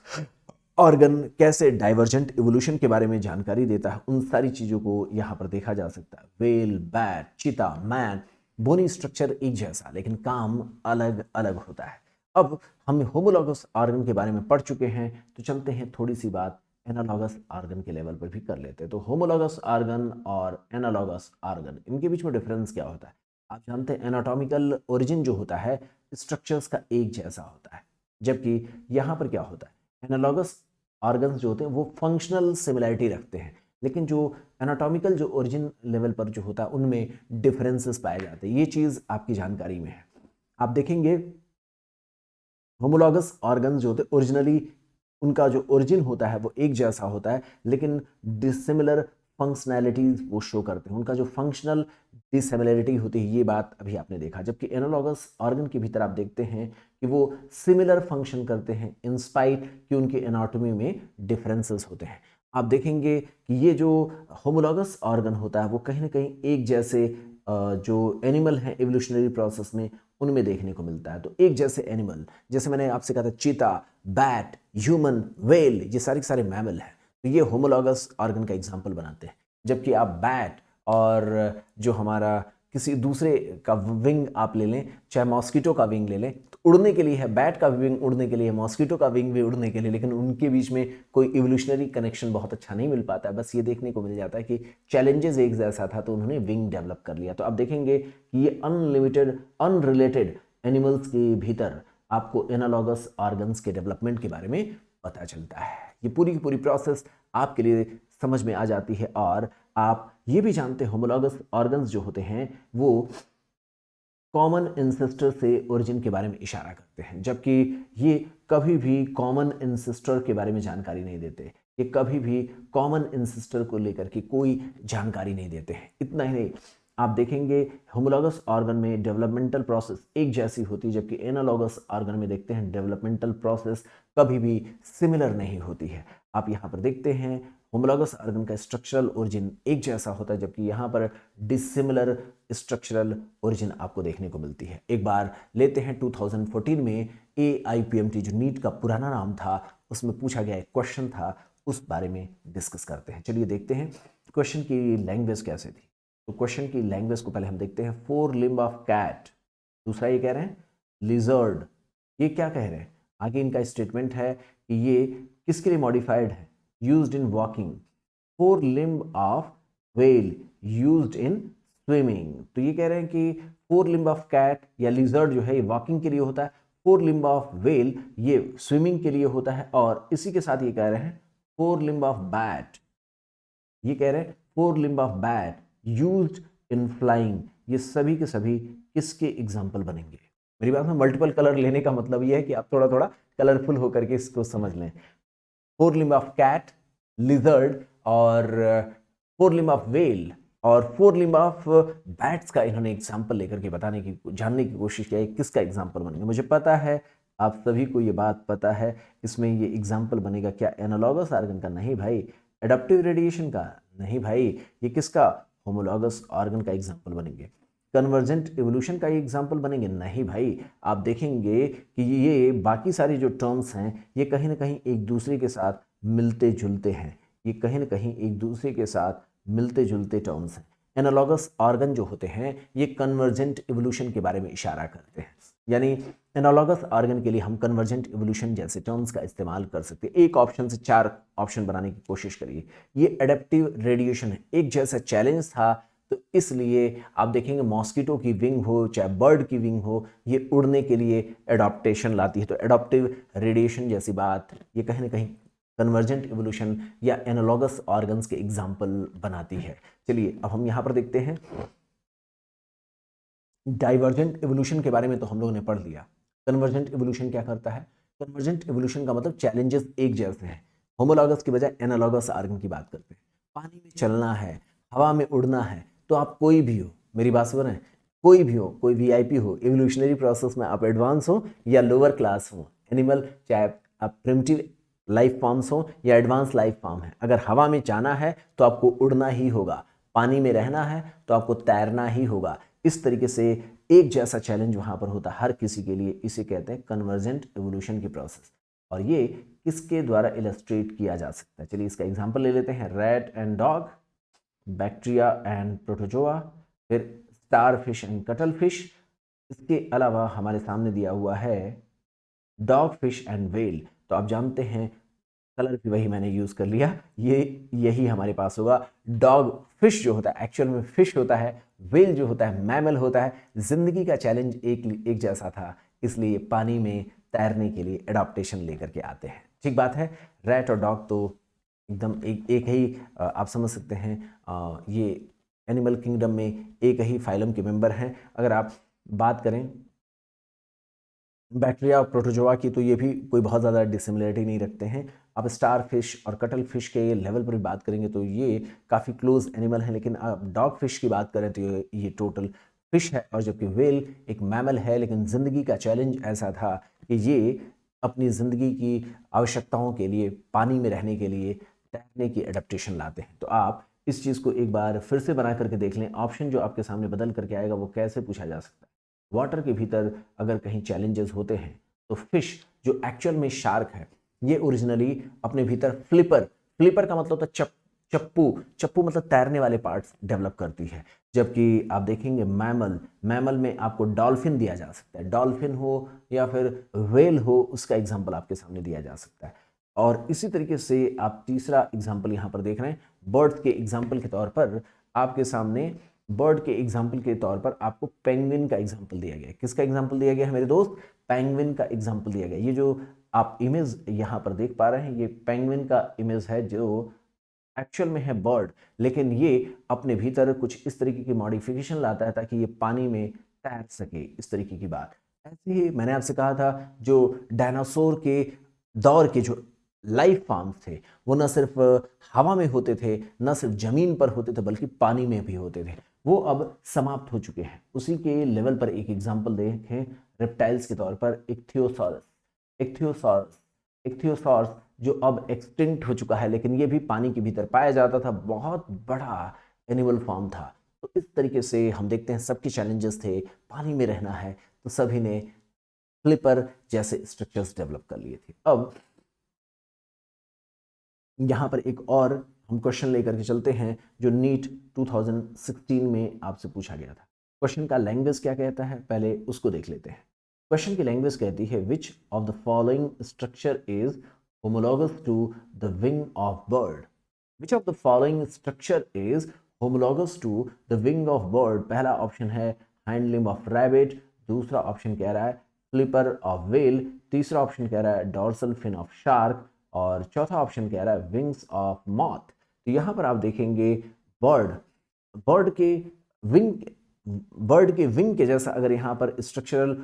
ऑर्गन कैसे डाइवर्जेंट इवोल्यूशन के बारे में जानकारी देता है, उन सारी चीज़ों को यहाँ पर देखा जा सकता है। वेल, बैट, चीता, मैन, बोनी स्ट्रक्चर एक जैसा, लेकिन काम अलग अलग होता है। अब हम होमोलॉगस ऑर्गन के बारे में पढ़ चुके हैं, तो चलते हैं थोड़ी सी बात एनालॉगस ऑर्गन के लेवल पर भी कर लेते हैं। तो होमोलॉगस ऑर्गन और एनालॉगस ऑर्गन, इनके बीच में डिफरेंस क्या होता है? आप जानते हैं एनाटॉमिकल ओरिजिन जो होता है स्ट्रक्चर्स का एक जैसा होता है, जबकि यहाँ पर क्या होता है, एनालॉगस ऑर्गन्स जो होते हैं वो फंक्शनल सिमिलैरिटी रखते हैं, लेकिन जो एनाटॉमिकल जो ओरिजिन लेवल पर जो होता है उनमें डिफरेंसेस पाए जाते हैं। ये चीज़ आपकी जानकारी में है। आप देखेंगे होमोलॉगस ऑर्गन्स जो होते हैं ओरिजिनली उनका जो ओरिजिन होता है वो एक जैसा होता है, लेकिन डिसिमिलर फंक्शनैलिटीज वो शो करते हैं, उनका जो फंक्शनल डिसिमिलरिटी होती है, ये बात अभी आपने देखा। जबकि एनालॉगस ऑर्गन के भीतर आप देखते हैं कि वो सिमिलर फंक्शन करते हैं इंस्पाइट कि उनके एनाटॉमी में डिफरेंसेस होते हैं। आप देखेंगे कि ये जो होमोलॉगस ऑर्गन होता है वो कहीं ना कहीं एक जैसे जो एनिमल हैं एवोल्यूशनरी प्रोसेस में उनमें देखने को मिलता है। तो एक जैसे एनिमल, जैसे मैंने आपसे कहा था चीता, बैट, ह्यूमन, वेल, ये सारे के सारे मैमल हैं, तो ये होमोलॉगस ऑर्गन का एग्जाम्पल बनाते हैं। जबकि आप बैट और जो हमारा किसी दूसरे का विंग आप ले लें, चाहे मॉस्किटो का विंग ले लें, तो उड़ने के लिए है, बैट का विंग उड़ने के लिए, मॉस्किटो का विंग भी उड़ने के लिए, लेकिन उनके बीच में कोई इवोल्यूशनरी कनेक्शन बहुत अच्छा नहीं मिल पाता है। बस ये देखने को मिल जाता है कि चैलेंजेस एक जैसा था तो उन्होंने विंग डेवलप कर लिया। तो आप देखेंगे कि ये अनलिमिटेड अनरिलेटेड एनिमल्स के भीतर आपको एनालॉगस ऑर्गन्स के डेवलपमेंट के बारे में पता चलता है। ये पूरी की पूरी प्रोसेस आपके लिए समझ में आ जाती है, और आप ये भी जानते हैं होमोलॉगस ऑर्गन्स जो होते हैं वो कॉमन इंसेस्टर से ओरिजिन के बारे में इशारा करते हैं, जबकि ये कभी भी कॉमन इंसेस्टर के बारे में जानकारी नहीं देते। ये कभी भी कॉमन इंसेस्टर को लेकर के कोई जानकारी नहीं देते हैं। इतना ही नहीं, आप देखेंगे होमोलॉगस ऑर्गन में डेवलपमेंटल प्रोसेस एक जैसी होती है, जबकि एनालॉगस ऑर्गन में देखते हैं डेवलपमेंटल प्रोसेस कभी भी सिमिलर नहीं होती है। आप यहाँ पर देखते हैं होमोलॉगस ऑर्गन का स्ट्रक्चरल ओरिजिन एक जैसा होता है, जबकि यहाँ पर डिसिमिलर स्ट्रक्चरल ओरिजिन आपको देखने को मिलती है। एक बार लेते हैं 2014 में AIPMT जो नीट का पुराना नाम था उसमें पूछा गया एक क्वेश्चन था, उस बारे में डिस्कस करते हैं। चलिए देखते हैं क्वेश्चन की लैंग्वेज कैसे थी। तो क्वेश्चन की लैंग्वेज को पहले हम देखते हैं। 4 लिम्ब ऑफ कैट, दूसरा ये कह रहे हैं लिजर्ड। ये क्या कह रहे हैं, आगे इनका स्टेटमेंट है कि ये किसके लिए मॉडिफाइड है, used in walking. 4 limb of whale used in swimming. तो ये कह रहे हैं कि 4 लिम्ब ऑफ कैट या लिजर्ड जो है ये वॉकिंग के लिए होता है, 4 लिम्ब ऑफ व्हेल ये स्विमिंग के लिए होता है, और इसी के साथ ये कह रहे हैं 4 लिम्ब ऑफ बैट, ये कह रहे हैं 4 limb of bat used in flying. ये सभी के सभी किसके एग्जाम्पल बनेंगे? मेरी बात में मल्टीपल कलर लेने का मतलब ये है कि आप थोड़ा थोड़ा कलरफुल होकर के इसको समझ लें। 4 लिम्ब ऑफ कैट, लिजर्ड, और 4 लिम्ब ऑफ व्हेल और 4 लिम्ब ऑफ बैट्स का इन्होंने एग्जाम्पल लेकर के बताने की जानने की कोशिश किया है किसका एग्जाम्पल बनेगा। मुझे पता है आप सभी को ये बात पता है, इसमें ये एग्जाम्पल बनेगा क्या एनालॉगस ऑर्गन का? नहीं भाई। एडाप्टिव रेडिएशन का? नहीं भाई। ये किसका? होमोलॉगस ऑर्गन का एग्जाम्पल बनेंगे। कन्वर्जेंट इवोल्यूशन का ये एग्जाम्पल बनेंगे? नहीं भाई। आप देखेंगे कि ये बाकी सारी जो टर्म्स हैं ये कहीं ना कहीं एक दूसरे के साथ मिलते जुलते हैं, ये कहीं ना कहीं एक दूसरे के साथ मिलते जुलते टर्म्स हैं। एनालॉगस ऑर्गन जो होते हैं ये कन्वर्जेंट इवोल्यूशन के बारे में इशारा करते हैं, यानी एनालॉगस ऑर्गन के लिए हम कन्वर्जेंट इवोल्यूशन जैसे टर्म्स का इस्तेमाल कर सकते हैं। एक ऑप्शन से 4 ऑप्शन बनाने की कोशिश करिए। ये एडेप्टिव रेडिएशन है, एक जैसा चैलेंज था, तो इसलिए आप देखेंगे मॉस्किटो की विंग हो चाहे बर्ड की विंग हो, ये उड़ने के लिए एडॉप्टेशन लाती है। तो एडॉप्टिव रेडिएशन जैसी बात ये कहीं ना कहीं कन्वर्जेंट इवोल्यूशन या एनालॉगस ऑर्गन्स के एग्जाम्पल बनाती है। चलिए अब हम यहाँ पर देखते हैं डाइवर्जेंट एवोल्यूशन के बारे में तो हम लोगों ने पढ़ लिया। कन्वर्जेंट एवोल्यूशन क्या करता है? कन्वर्जेंट एवोल्यूशन का मतलब चैलेंजेस एक जैसे हैं। होमोलॉगस की बजाय एनालॉगस आर्गन की बात करते हैं। पानी में चलना है, हवा में उड़ना है, तो आप कोई भी हो, मेरी बात सुन रहे हैं, कोई भी हो, कोई वीआईपी हो, एवोल्यूशनरी प्रोसेस में आप एडवांस हो या लोअर क्लास हो, एनिमल चाहे आप प्रिमिटिव लाइफ फॉर्म्स हो या एडवांस लाइफ फॉर्म है, अगर हवा में जाना है तो आपको उड़ना ही होगा, पानी में रहना है तो आपको तैरना ही होगा। इस तरीके से एक जैसा चैलेंज वहां पर होता है हर किसी के लिए। इसे कहते हैं कन्वर्जेंट एवोल्यूशन की प्रोसेस। और ये किसके द्वारा इलस्ट्रेट किया जा सकता है? चलिए इसका एग्जांपल ले लेते हैं। Rat and dog, bacteria and protozoa, फिर starfish and cuttlefish. इसके अलावा हमारे सामने दिया हुआ है डॉग फिश एंड वेल। तो आप जानते हैं कलर भी वही मैंने यूज़ कर लिया, ये यही हमारे पास होगा। डॉग फिश जो होता है एक्चुअल में फिश होता है, वेल जो होता है मैमल होता है। जिंदगी का चैलेंज एक जैसा था, इसलिए पानी में तैरने के लिए एडाप्टेशन लेकर के आते हैं। ठीक बात है। रैट और डॉग तो एकदम एक ही आप समझ सकते हैं, ये एनिमल किंगडम में एक ही फाइलम के मेंबर हैं। अगर आप बात करें बैक्टीरिया और प्रोटोजोआ की, तो ये भी कोई बहुत ज़्यादा डिसिमिलरिटी नहीं रखते हैं। आप स्टार फिश और कटल फिश के लेवल पर भी बात करेंगे तो ये काफ़ी क्लोज एनिमल है। लेकिन आप डॉग फिश की बात करें तो ये टोटल फिश है, और जबकि वेल एक मैमल है। लेकिन ज़िंदगी का चैलेंज ऐसा था कि ये अपनी ज़िंदगी की आवश्यकताओं के लिए, पानी में रहने के लिए तैरने की एडेप्टेशन लाते हैं। तो आप इस चीज़ को एक बार फिर से बना करके देख लें। ऑप्शन जो आपके सामने बदल करके आएगा वो कैसे पूछा जा सकता है। वाटर के भीतर अगर कहीं चैलेंजेस होते हैं तो फिश जो एक्चुअल में शार्क है, ये ओरिजिनली अपने भीतर फ्लिपर, फ्लिपर का मतलब होता है चप्पू, चप्पू मतलब तैरने वाले पार्ट्स डेवलप करती है। जबकि आप देखेंगे मैमल, मैमल में आपको डॉल्फिन दिया जा सकता है, डॉल्फिन हो या फिर वेल हो, उसका एग्जाम्पल आपके सामने दिया जा सकता है। और इसी तरीके से आप तीसरा एग्जाम्पल यहाँ पर देख रहे हैं। बर्ड के एग्जाम्पल के तौर पर आपके सामने, बर्ड के एग्जाम्पल के तौर पर आपको पेंगुइन का एग्जाम्पल दिया गया है। किसका एग्जाम्पल दिया गया है मेरे दोस्त? पेंगुइन का एग्जाम्पल दिया गया। ये जो आप इमेज यहाँ पर देख पा रहे हैं, ये पेंगुइन का इमेज है जो एक्चुअल में है बर्ड, लेकिन ये अपने भीतर कुछ इस तरीके की मॉडिफिकेशन लाता है ताकि ये पानी में तैर सके, इस तरीके की बात। ऐसे ही मैंने आपसे कहा था जो डायनासोर के दौर के जो लाइफ फॉर्म्स थे वो न सिर्फ हवा में होते थे, न सिर्फ जमीन पर होते थे, बल्कि पानी में भी होते थे, वो अब समाप्त हो चुके हैं। उसी के लेवल पर एक एग्जांपल देखें रेप्टाइल्स के तौर पर इक्थियोसॉरस, इक्थियोसॉरस, इक्थियोसॉरस जो अब एक्सटिंक्ट हो चुका है, लेकिन ये भी पानी के भीतर पाया जाता था, बहुत बड़ा एनिमल फॉर्म था। तो इस तरीके से हम देखते हैं सबके चैलेंजेस थे, पानी में रहना है तो सभी ने फ्लिपर जैसे स्ट्रक्चर्स डेवलप कर लिए थे। अब यहाँ पर एक और हम क्वेश्चन लेकर के चलते हैं जो नीट 2016 में आपसे पूछा गया था। क्वेश्चन का लैंग्वेज क्या कहता है, पहले उसको देख लेते हैं। क्वेश्चन की लैंग्वेज कहती है which of the following structure is homologous to the wing of bird. Which of the following structure is homologous to the wing of bird. पहला ऑप्शन है हाइंड लिम्ब ऑफ रैबिट, दूसरा option कह रहा है flipper of whale, तीसरा option कह रहा है डॉर्सल फिन ऑफ शार्क, और चौथा ऑप्शन कह रहा है विंग्स ऑफ मॉथ। तो यहाँ पर आप देखेंगे बर्ड, बर्ड के विंग, बर्ड के विंग के जैसा अगर यहाँ पर स्ट्रक्चरल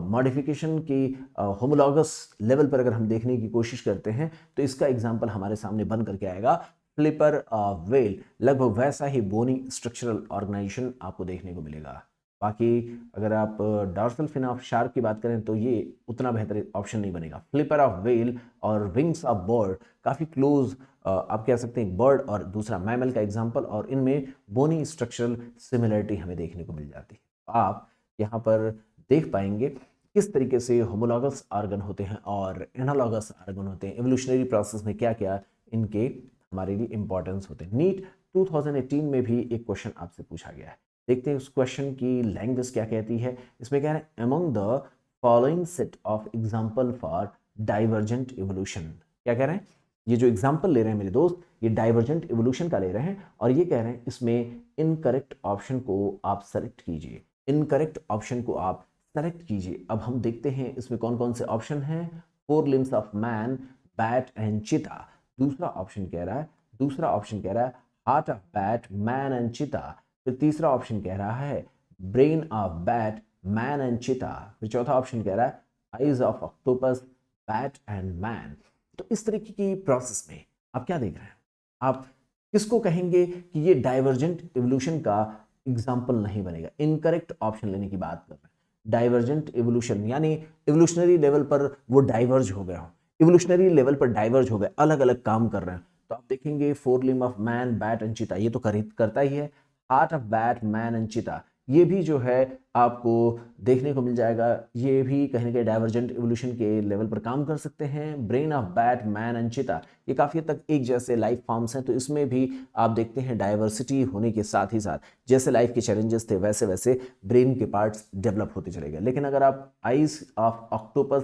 मॉडिफिकेशन की होमोलॉगस लेवल पर अगर हम देखने की कोशिश करते हैं तो इसका एग्जांपल हमारे सामने बन करके आएगा फ्लिपर वेल। लगभग वैसा ही बोनी स्ट्रक्चरल ऑर्गेनाइजेशन आपको देखने को मिलेगा। बाकी अगर आप डॉर्सल फिन ऑफ शार्क की बात करें तो ये उतना बेहतर ऑप्शन नहीं बनेगा। फ्लिपर ऑफ वेल और विंग्स ऑफ बर्ड काफ़ी क्लोज आप कह सकते हैं, बर्ड और दूसरा मैमल का एग्जांपल, और इनमें बोनी स्ट्रक्चरल सिमिलरिटी हमें देखने को मिल जाती है। आप यहाँ पर देख पाएंगे किस तरीके से होमोलॉगस आर्गन होते हैं और एनालॉगस आर्गन होते हैं, एवोल्यूशनरी प्रोसेस में क्या क्या इनके हमारे लिए इंपॉर्टेंस होते हैं। नीट 2018 में भी एक क्वेश्चन आपसे पूछा गया है। देखते हैं उस क्वेश्चन की लैंग्वेज क्या कहती है। इसमें कह रहे हैं among the following set of example for divergent evolution. क्या कह रहे हैं? ये जो एग्जांपल ले रहे हैं मेरे दोस्त, ये डाइवर्जेंट इवोल्यूशन का ले रहे हैं और ये कह रहे हैं इसमें इनकरेक्ट ऑप्शन को आप सेलेक्ट कीजिए, इनकरेक्ट ऑप्शन को आप सेलेक्ट कीजिए। अब हम देखते हैं इसमें कौन कौन से ऑप्शन हैं। 4 limbs of man, bat and चीता, दूसरा ऑप्शन कह रहा है, दूसरा ऑप्शन कह रहा है heart of bat, man and चीता, फिर तीसरा ऑप्शन कह रहा है brain of bat, man and चीता। फिर चौथा ऑप्शन कह रहा है eyes of octopus, bat and man. तो इस तरीके की प्रोसेस में आप क्या देख रहे हैं? आप किसको कहेंगे कि ये डाइवर्जेंट इवोल्यूशन का एग्जाम्पल नहीं बनेगा? इनकरेक्ट ऑप्शन लेने की बात कर रहे हैं। डाइवर्जेंट इवोल्यूशन यानी इवोल्यूशनरी लेवल पर वो डाइवर्ज हो गया हो, इवोल्यूशनरी लेवल पर डाइवर्ज हो गए, अलग अलग काम कर रहे हैं। तो आप देखेंगे four limb of man, bat and चीता, ये तो करता ही है। Heart of bat, man and चीता, ये भी जो है आपको देखने को मिल जाएगा। ये भी कहीं ना कहीं डाइवर्जेंट इवोल्यूशन के लेवल पर काम कर सकते हैं। Brain of bat, man and चीता, ये काफ़ी हद तक एक जैसे लाइफ फॉर्म्स हैं, तो इसमें भी आप देखते हैं डाइवर्सिटी होने के साथ ही साथ जैसे लाइफ के चैलेंजेस थे वैसे वैसे ब्रेन के पार्ट्स डेवलप होते चले गए। लेकिन अगर आप eyes of octopus,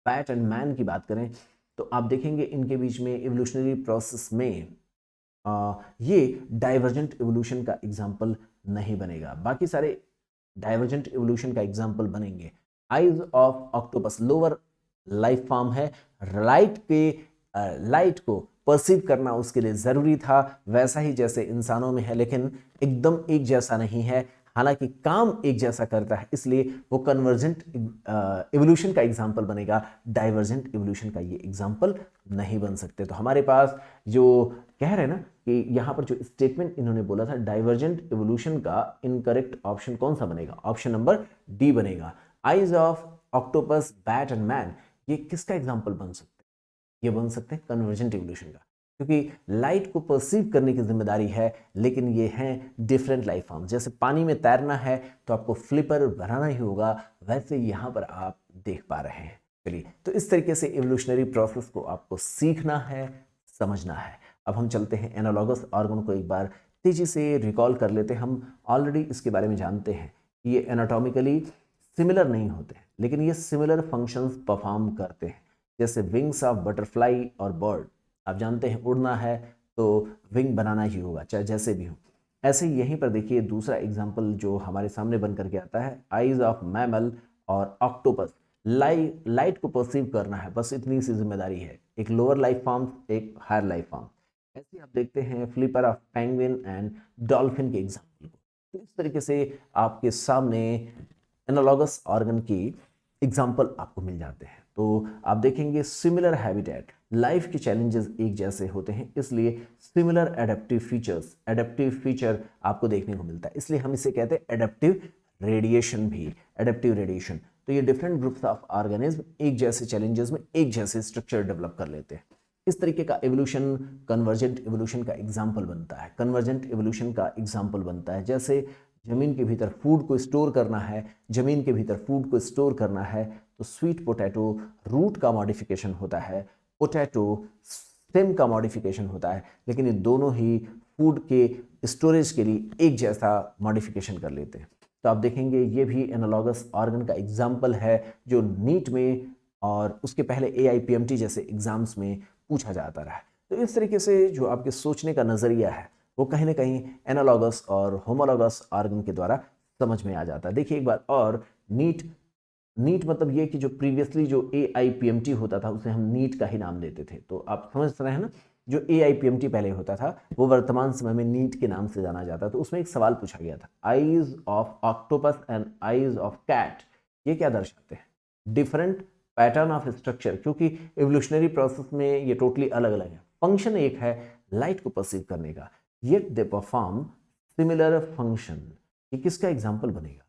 bat and man की बात करें तो आप देखेंगे इनके बीच में इवोल्यूशनरी प्रोसेस में ये डाइवर्जेंट इवोल्यूशन का एग्जाम्पल नहीं बनेगा। बाकी सारे डाइवर्जेंट इवोल्यूशन का एग्जाम्पल बनेंगे। Eyes of octopus lower life form है, लाइट को परसीव करना उसके लिए ज़रूरी था, वैसा ही जैसे इंसानों में है, लेकिन एकदम एक जैसा नहीं है। हालांकि काम एक जैसा करता है, इसलिए वो कन्वर्जेंट इवोल्यूशन का एग्जाम्पल बनेगा, डाइवर्जेंट इवोल्यूशन का ये एग्जाम्पल नहीं बन सकते। तो हमारे पास जो कह रहे हैं ना कि यहाँ पर जो स्टेटमेंट इन्होंने बोला था डाइवर्जेंट इवोल्यूशन का, इनकरेक्ट ऑप्शन कौन सा बनेगा? ऑप्शन नंबर डी बनेगा। Eyes of octopus, bat and man, ये किसका एग्जाम्पल बन सकते हैं? ये बन सकते हैं कन्वर्जेंट इवोल्यूशन का, क्योंकि लाइट को परसीव करने की जिम्मेदारी है, लेकिन ये हैं डिफरेंट लाइफ फॉर्म। जैसे पानी में तैरना है तो आपको फ्लिपर बनाना ही होगा, वैसे यहाँ पर आप देख पा रहे हैं। चलिए, तो इस तरीके से इवोल्यूशनरी प्रोसेस को आपको सीखना है, समझना है। अब हम चलते हैं एनालॉगस ऑर्गन को एक बार तेजी से रिकॉल कर लेते हैं। हम ऑलरेडी इसके बारे में जानते हैं कि ये एनाटॉमिकली सिमिलर नहीं होते, लेकिन ये सिमिलर फंक्शंस परफॉर्म करते हैं। जैसे विंग्स ऑफ बटरफ्लाई और बर्ड, आप जानते हैं उड़ना है तो विंग बनाना ही होगा, चाहे जैसे भी हो। ऐसे ही यहीं पर देखिए दूसरा एग्जाम्पल जो हमारे सामने बन करके आता है, आइज ऑफ मैमल और ऑक्टोपस। लाइट को परसीव करना है, बस इतनी सी जिम्मेदारी है। एक लोअर लाइफ फॉर्म, एक हायर लाइफ फॉर्म। ऐसे आप देखते हैं flipper of penguin and dolphin के एग्जाम्पल को। तो इस तरीके से आपके सामने एनालॉगस ऑर्गन की एग्जाम्पल आपको मिल जाते हैं। तो आप देखेंगे सिमिलर हैबिटेट, लाइफ के चैलेंजेस एक जैसे होते हैं, इसलिए similar adaptive features, adaptive feature आपको देखने को मिलता है, इसलिए हम इसे कहते हैं एडेप्टिव रेडिएशन भी, एडेप्टिव रेडिएशन। तो ये डिफरेंट ग्रुप्स ऑफ ऑर्गेनिज्म एक जैसे चैलेंजेस में एक जैसे स्ट्रक्चर डेवलप कर लेते हैं। इस तरीके का एवोल्यूशन कन्वर्जेंट एवोल्यूशन का एग्जाम्पल बनता है। कन्वर्जेंट एवोल्यूशन का एग्जाम्पल बनता है जैसे जमीन के भीतर फूड को स्टोर करना है, जमीन के भीतर फूड को स्टोर करना है तो स्वीट पोटैटो रूट का मॉडिफिकेशन होता है, पोटैटो स्टेम का मॉडिफिकेशन होता है, लेकिन ये दोनों ही फूड के स्टोरेज के लिए एक जैसा मॉडिफिकेशन कर लेते हैं। तो आप देखेंगे ये भी एनालॉगस ऑर्गन का एग्जाम्पल है जो नीट में और उसके पहले AIPMT जैसे एग्जाम्स में पूछा जाता रहा है। तो इस तरीके से जो आपके सोचने का नज़रिया है वो कहीं ना कहीं एनालॉगस और होमोलॉगस ऑर्गन के द्वारा समझ में आ जाता है। देखिए एक बार और, नीट मतलब ये कि जो प्रीवियसली जो AIPMT होता था उसे हम नीट का ही नाम देते थे। तो आप समझ रहे हैं ना, जो AIPMT पहले होता था वो वर्तमान समय में नीट के नाम से जाना जाता है। तो उसमें एक सवाल पूछा गया था, eyes of octopus and eyes of cat, ये क्या दर्शाते हैं? डिफरेंट पैटर्न ऑफ स्ट्रक्चर, क्योंकि एवोल्यूशनरी प्रोसेस में ये टोटली अलग अलग है। फंक्शन एक है लाइट को परसीव करने का, yet they perform similar function. ये किसका एग्जाम्पल बनेगा?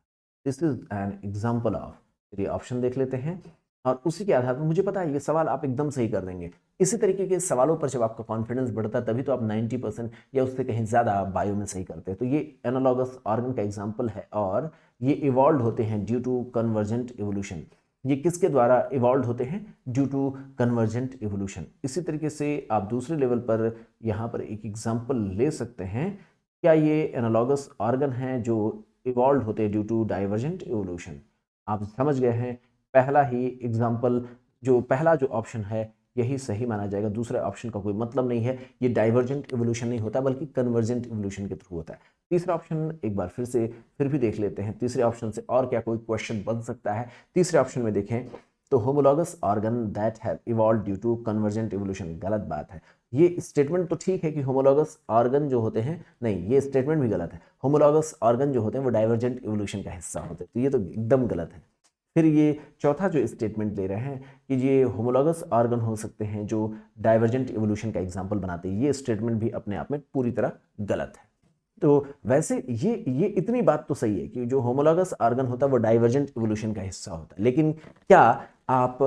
This is an example of, चलिए ऑप्शन देख लेते हैं और उसी के आधार पर मुझे पता है ये सवाल आप एकदम सही कर देंगे। इसी तरीके के सवालों पर जब आपका कॉन्फिडेंस बढ़ता है तभी तो आप 90% या उससे कहीं ज़्यादा बायो में सही करते हैं। तो ये एनालॉगस ऑर्गन का एग्जाम्पल है और ये इवॉल्व होते हैं ड्यू टू कन्वर्जेंट इवोल्यूशन। ये किसके द्वारा इवॉल्व होते हैं? Due to convergent evolution. इसी तरीके से आप दूसरे लेवल पर यहाँ पर एक एग्जाम्पल ले सकते हैं, क्या ये एनालॉगस ऑर्गन हैं जो इवॉल्व होते हैं ड्यू टू डाइवर्जेंट इवोल्यूशन? आप समझ गए हैं, पहला ही एग्जाम्पल, जो पहला जो ऑप्शन है यही सही माना जाएगा, दूसरे ऑप्शन का कोई मतलब नहीं है। ये डाइवर्जेंट इवोल्यूशन नहीं होता बल्कि कन्वर्जेंट इवोल्यूशन के थ्रू होता है। तीसरा ऑप्शन एक बार फिर भी देख लेते हैं, तीसरे ऑप्शन से और क्या कोई क्वेश्चन बन सकता है। तीसरे ऑप्शन में देखें तो homologous organ that have evolve due to convergent evolution, गलत बात है। ये स्टेटमेंट तो ठीक है कि होमोलॉगस ऑर्गन जो होते हैं, नहीं, ये स्टेटमेंट भी गलत है। होमोलॉगस ऑर्गन जो होते हैं वो डाइवर्जेंट इवोल्यूशन का हिस्सा होते हैं, तो ये तो एकदम गलत है। फिर ये चौथा जो स्टेटमेंट दे रहे हैं कि ये होमोलॉगस ऑर्गन हो सकते हैं जो डाइवर्जेंट इवोल्यूशन का एग्जाम्पल बनाते हैं, ये स्टेटमेंट भी अपने आप में पूरी तरह गलत है। तो वैसे ये इतनी बात तो सही है कि जो होमोलॉगस ऑर्गन होता है वो डाइवर्जेंट इवोल्यूशन का हिस्सा होता है, लेकिन क्या आप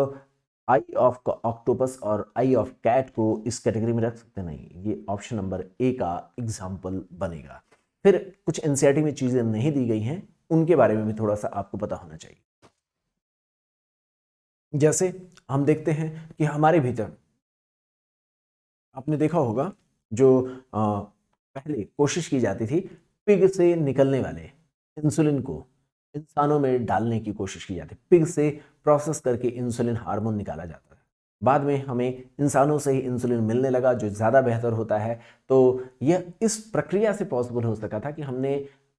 आई ऑफ ऑक्टोपस और आई ऑफ कैट को इस कैटेगरी में रख सकते? नहीं, ये ऑप्शन नंबर ए का एग्जाम्पल बनेगा। फिर कुछ एनसीईआरटी में चीजें नहीं दी गई हैं, उनके बारे में भी थोड़ा सा आपको पता होना चाहिए। जैसे हम देखते हैं कि हमारे भीतर, आपने देखा होगा, जो पहले कोशिश की जाती थी पिग से निकलने वाले इंसुलिन को इंसानों में डालने की कोशिश की जाती, पिग से प्रोसेस करके इंसुलिन हार्मोन निकाला जाता है। बाद में हमें इंसानों से ही इंसुलिन मिलने लगा जो ज़्यादा बेहतर होता है। तो यह इस प्रक्रिया से पॉसिबल हो सका था कि हमने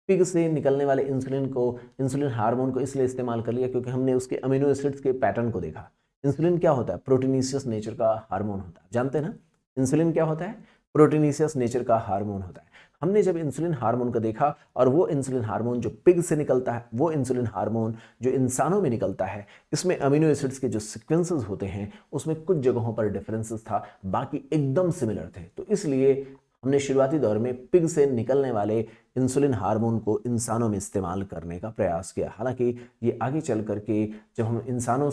पिग से निकलने वाले इंसुलिन हार्मोन को इसलिए इस्तेमाल कर लिया क्योंकि हमने उसके अमीनो एसिड्स के पैटर्न को देखा। इंसुलिन क्या होता है? प्रोटीनिशियस नेचर का हार्मोन होता है, जानते हैं ना? इंसुलिन क्या होता है? प्रोटीनिशियस नेचर का हार्मोन होता है। हमने जब इंसुलिन हार्मोन को देखा और वो इंसुलिन हार्मोन जो पिग से निकलता है, वो इंसुलिन हार्मोन जो इंसानों में निकलता है, इसमें अमीनो एसिड्स के जो सीक्वेंसेस होते हैं उसमें कुछ जगहों पर डिफरेंसेस था, बाकी एकदम सिमिलर थे। तो इसलिए हमने शुरुआती दौर में पिग से निकलने वाले इंसुलिन हार्मोन को इंसानों में इस्तेमाल करने का प्रयास किया। हालांकि ये आगे चल करके जब हम इंसानों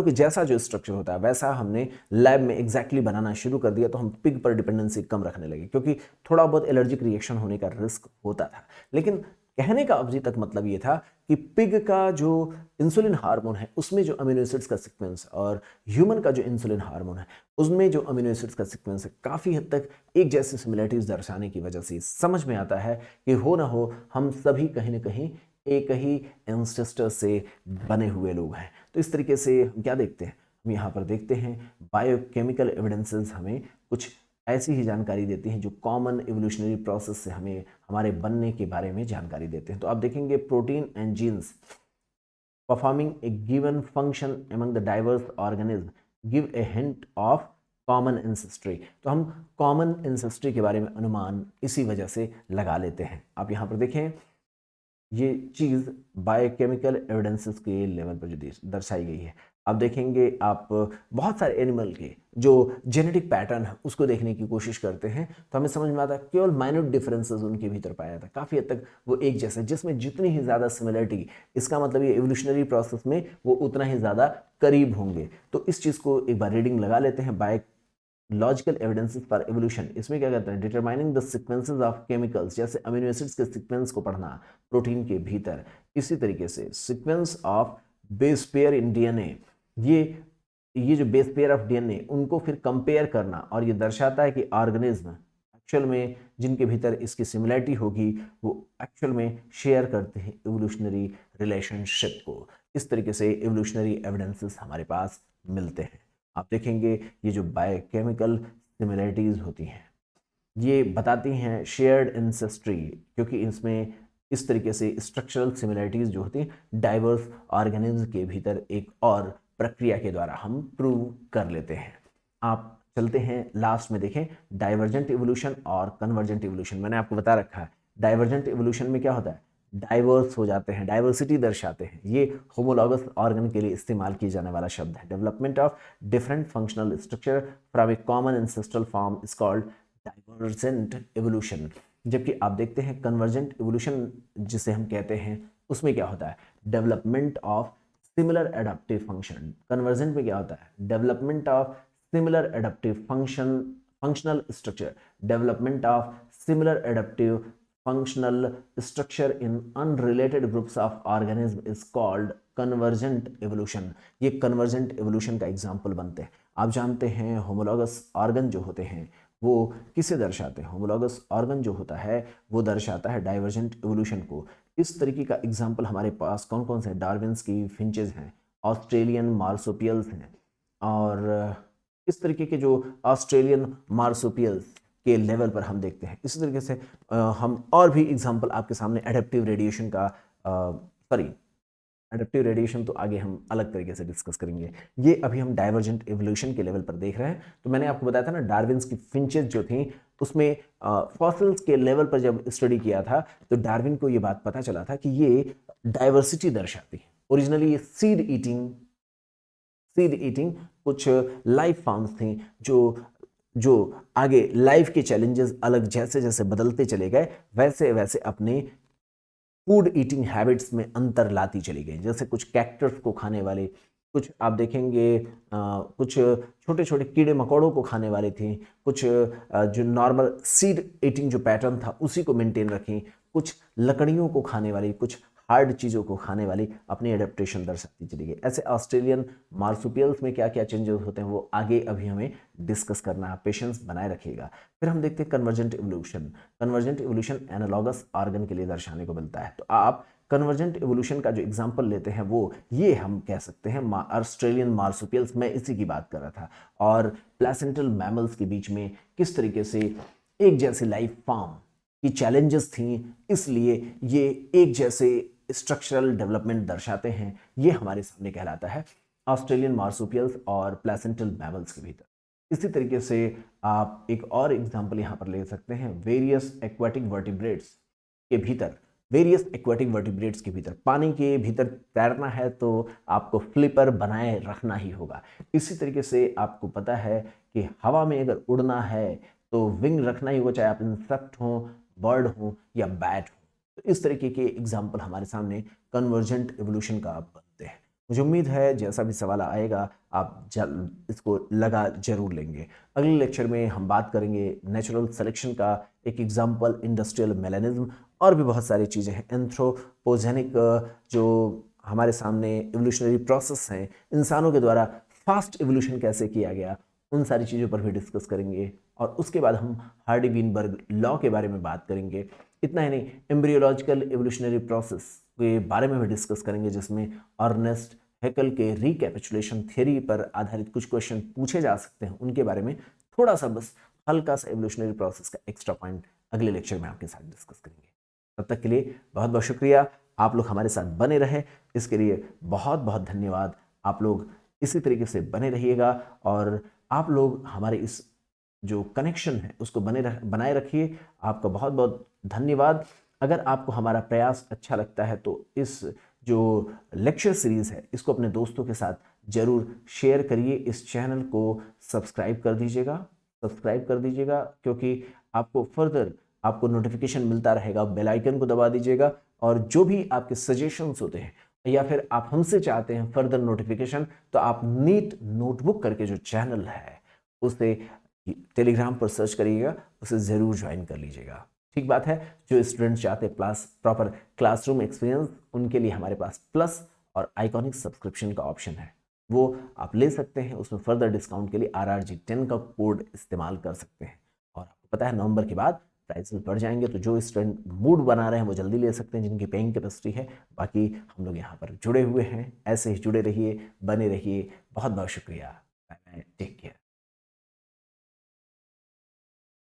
के जैसा जो स्ट्रक्चर होता है वैसा हमने लैब में एग्जैक्टली बनाना शुरू कर दिया, तो हम पिग पर डिपेंडेंसी कम रखने लगे क्योंकि थोड़ा बहुत एलर्जिक रिएक्शन होने का रिस्क होता था। लेकिन कहने का अभी तक मतलब ये था कि पिग का जो इंसुलिन हार्मोन है उसमें जो अमीनो एसिड्स का सीक्वेंस और ह्यूमन का जो इंसुलिन हार्मोन है उसमें जो अमीनो एसिड्स का सीक्वेंस है काफ़ी हद तक एक जैसी सिमिलरिटीज दर्शाने की वजह से समझ में आता है कि हो ना हो हम सभी कहीं ना कहीं एक ही एंसेस्टर से बने हुए लोग हैं। तो इस तरीके से हम क्या देखते हैं, हम यहाँ पर देखते हैं बायोकेमिकल एविडेंसेस हमें कुछ ऐसी ही जानकारी देती हैं जो कॉमन इवोल्यूशनरी प्रोसेस से हमें हमारे बनने के बारे में जानकारी देते हैं। तो आप देखेंगे protein and genes performing a given function among the diverse organism give a hint of common ancestry. तो हम कॉमन एंसेस्ट्री के बारे में अनुमान इसी वजह से लगा लेते हैं। आप यहाँ पर देखें, ये चीज़ बायोकेमिकल एविडेंसेस के लेवल पर जो दर्शाई गई है। आप देखेंगे, आप बहुत सारे एनिमल के जो जेनेटिक पैटर्न है उसको देखने की कोशिश करते हैं तो हमें समझ में आता है केवल माइन्यूट डिफरेंसेस उनके भीतर पाया जाता है, काफ़ी हद तक वो एक जैसे, जिसमें जितनी ही ज़्यादा सिमिलरिटी, इसका मतलब ये एवोल्यूशनरी प्रोसेस में वो उतना ही ज़्यादा करीब होंगे। तो इस चीज़ को एक बार रीडिंग लगा लेते हैं, बायोलॉजिकल एविडेंसेस फॉर एवोल्यूशन। इसमें क्या कहते हैं? Determining the sequences of chemicals, जैसे अमीनो एसिड्स के सीक्वेंस को पढ़ना प्रोटीन के भीतर। इसी तरीके से sequence of base pair in DNA, ये जो बेस पेयर ऑफ डीएनए उनको फिर कंपेयर करना, और ये दर्शाता है कि ऑर्गेनिज्म एक्चुअल में जिनके भीतर इसकी सिमिलरिटी होगी वो एक्चुअल में शेयर करते हैं इवोल्यूशनरी रिलेशनशिप को। इस तरीके से इवोल्यूशनरी एविडेंसेस हमारे पास मिलते हैं। आप देखेंगे ये जो बायोकेमिकल सिमिलरिटीज होती हैं ये बताती हैं शेयर्ड एंसेस्ट्री, क्योंकि इसमें इस तरीके से स्ट्रक्चरल सिमिलरिटीज जो होती हैं डाइवर्स ऑर्गेनिज्म के भीतर एक और प्रक्रिया के द्वारा हम प्रूव कर लेते हैं। आप चलते हैं लास्ट में, देखें डाइवर्जेंट इवोल्यूशन और कन्वर्जेंट इवोल्यूशन। मैंने आपको बता रखा है डाइवर्जेंट इवोल्यूशन में क्या होता है, डाइवर्स हो जाते हैं, डाइवर्सिटी दर्शाते हैं। ये होमोलॉगस ऑर्गन के लिए इस्तेमाल किया जाने वाला शब्द है। Development of different functional structure from A common ancestral form is called divergent evolution. जबकि आप देखते हैं कन्वर्जेंट इवोल्यूशन जिसे हम कहते हैं उसमें क्या होता है, development of similar adaptive function. Convergent में क्या होता है, development of similar adaptive functional structure, development of similar adaptive functional structure in unrelated groups of organism is called convergent evolution। ये convergent evolution का एग्जाम्पल बनते हैं। आप जानते हैं होमोलॉगस ऑर्गन जो होते हैं वो किसे दर्शाते हैं, होमोलॉगस ऑर्गन जो होता है वो दर्शाता है डाइवर्जेंट एवोल्यूशन को। इस तरीके का एग्जाम्पल हमारे पास कौन कौन से हैं, डार्विन्स की फिंचेज हैं, ऑस्ट्रेलियन मार्सोपियल्स हैं, और इस तरीके के जो ऑस्ट्रेलियन मार्सोपियल्स के लेवल पर हम देखते हैं। इसी तरीके से हम और भी एग्जाम्पल आपके सामने एडेप्टिव रेडिएशन का एडेप्टिव रेडिएशन तो आगे हम अलग तरीके से डिस्कस करेंगे। ये अभी हम डाइवर्जेंट एवोल्यूशन के लेवल पर देख रहे हैं। तो मैंने आपको बताया था ना, डार्विन्स की फिंचेस जो थी उसमें फॉसिल्स के लेवल पर जब स्टडी किया था तो डार्विन को ये बात पता चला था कि ये डाइवर्सिटी दर्शाती है। ओरिजिनली ये सीड ईटिंग कुछ लाइफ फॉर्म्स थी जो आगे लाइफ के चैलेंजेस अलग जैसे जैसे बदलते चले गए वैसे वैसे अपने फूड ईटिंग हैबिट्स में अंतर लाती चली गई। जैसे कुछ कैक्टस को खाने वाले, कुछ आप देखेंगे कुछ छोटे छोटे कीड़े मकोड़ों को खाने वाले थे, कुछ जो नॉर्मल सीड ईटिंग जो पैटर्न था उसी को मेंटेन रखें, कुछ लकड़ियों को खाने वाली, कुछ हार्ड चीज़ों को खाने वाली अपनी एडेप्टेशन दर्शाती चली गई। ऐसे ऑस्ट्रेलियन मार्सुपियल्स में क्या क्या चेंजेस होते हैं वो आगे अभी हमें डिस्कस करना है, पेशेंस बनाए रखिएगा। फिर हम देखते हैं कन्वर्जेंट एवोल्यूशन एनालॉगस ऑर्गन के लिए दर्शाने को मिलता है। तो आप कन्वर्जेंट एवोल्यूशन का जो एग्जांपल लेते हैं वो ये हम कह सकते हैं ऑस्ट्रेलियन मार्सुपियल्स, मैं इसी की बात कर रहा था, और प्लेसेंटल मैमल्स के बीच में किस तरीके से एक जैसे लाइफ फॉर्म की चैलेंजेस थी, इसलिए ये एक जैसे स्ट्रक्चरल डेवलपमेंट दर्शाते हैं। ये हमारे सामने कहलाता है ऑस्ट्रेलियन मार्सुपियल्स और प्लेसेंटल मैमल्स के भीतर। इसी तरीके से आप एक और एग्जांपल यहाँ पर ले सकते हैं वेरियस एक्वाटिक वर्टिब्रेट्स के भीतर। पानी के भीतर तैरना है तो आपको फ्लिपर बनाए रखना ही होगा। इसी तरीके से आपको पता है कि हवा में अगर उड़ना है तो विंग रखना ही होगा, चाहे आप इंसेक्ट हो, बर्ड हो या बैट हो। तो इस तरीके के एग्जाम्पल हमारे सामने कन्वर्जेंट एवोल्यूशन का बनते हैं। मुझे उम्मीद है जैसा भी सवाल आएगा आप इसको लगा जरूर लेंगे। अगले लेक्चर में हम बात करेंगे नेचुरल सिलेक्शन का एक एग्जाम्पल, इंडस्ट्रियल मेलानिज्म, और भी बहुत सारी चीज़ें हैं। एंथ्रोपोजेनिक जो हमारे सामने एवोल्यूशनरी प्रोसेस हैं, इंसानों के द्वारा फास्ट एवोल्यूशन कैसे किया गया, उन सारी चीज़ों पर भी डिस्कस करेंगे। और उसके बाद हम हार्डी वीनबर्ग लॉ के बारे में बात करेंगे। इतना ही नहीं, एम्ब्रियोलॉजिकल एवोल्यूशनरी प्रोसेस के बारे में भी डिस्कस करेंगे, जिसमें अर्नेस्ट हैकल के रिकैपिचुलेशन थ्योरी पर आधारित कुछ क्वेश्चन पूछे जा सकते हैं, उनके बारे में थोड़ा सा बस हल्का सा एवोल्यूशनरी प्रोसेस का एक्स्ट्रा पॉइंट अगले लेक्चर में आपके साथ डिस्कस करेंगे। तब तक के लिए बहुत बहुत शुक्रिया, आप लोग हमारे साथ बने रहे, इसके लिए बहुत बहुत धन्यवाद। आप लोग इसी तरीके से बने रहिएगा और आप लोग हमारे इस जो कनेक्शन है उसको बनाए रखिए। आपका बहुत बहुत धन्यवाद। अगर आपको हमारा प्रयास अच्छा लगता है तो इस जो लेक्चर सीरीज़ है इसको अपने दोस्तों के साथ जरूर शेयर करिए। इस चैनल को सब्सक्राइब कर दीजिएगा क्योंकि आपको फर्दर आपको नोटिफिकेशन मिलता रहेगा। बेल आइकन को दबा दीजिएगा और जो भी आपके सजेशंस होते हैं या फिर आप हमसे चाहते हैं फर्दर नोटिफिकेशन, तो आप नीट नोटबुक करके जो चैनल है उसे टेलीग्राम पर सर्च करिएगा, उसे ज़रूर ज्वाइन कर लीजिएगा। ठीक बात है। जो स्टूडेंट चाहते हैं प्रॉपर क्लासरूम एक्सपीरियंस, उनके लिए हमारे पास प्लस और आइकॉनिक सब्सक्रिप्शन का ऑप्शन है, वो आप ले सकते हैं। उसमें फर्दर डिस्काउंट के लिए RRG10 का कोड इस्तेमाल कर सकते हैं। और आपको पता है नवंबर के बाद प्राइसेस बढ़ जाएंगे, तो जो स्टूडेंट मूड बना रहे हैं वो जल्दी ले सकते हैं, जिनकी पेइंग कैपेसिटी है। बाकी हम लोग यहाँ पर जुड़े हुए हैं, ऐसे ही जुड़े रहिए, बने रहिए। बहुत बहुत शुक्रिया। Bye bye, take care.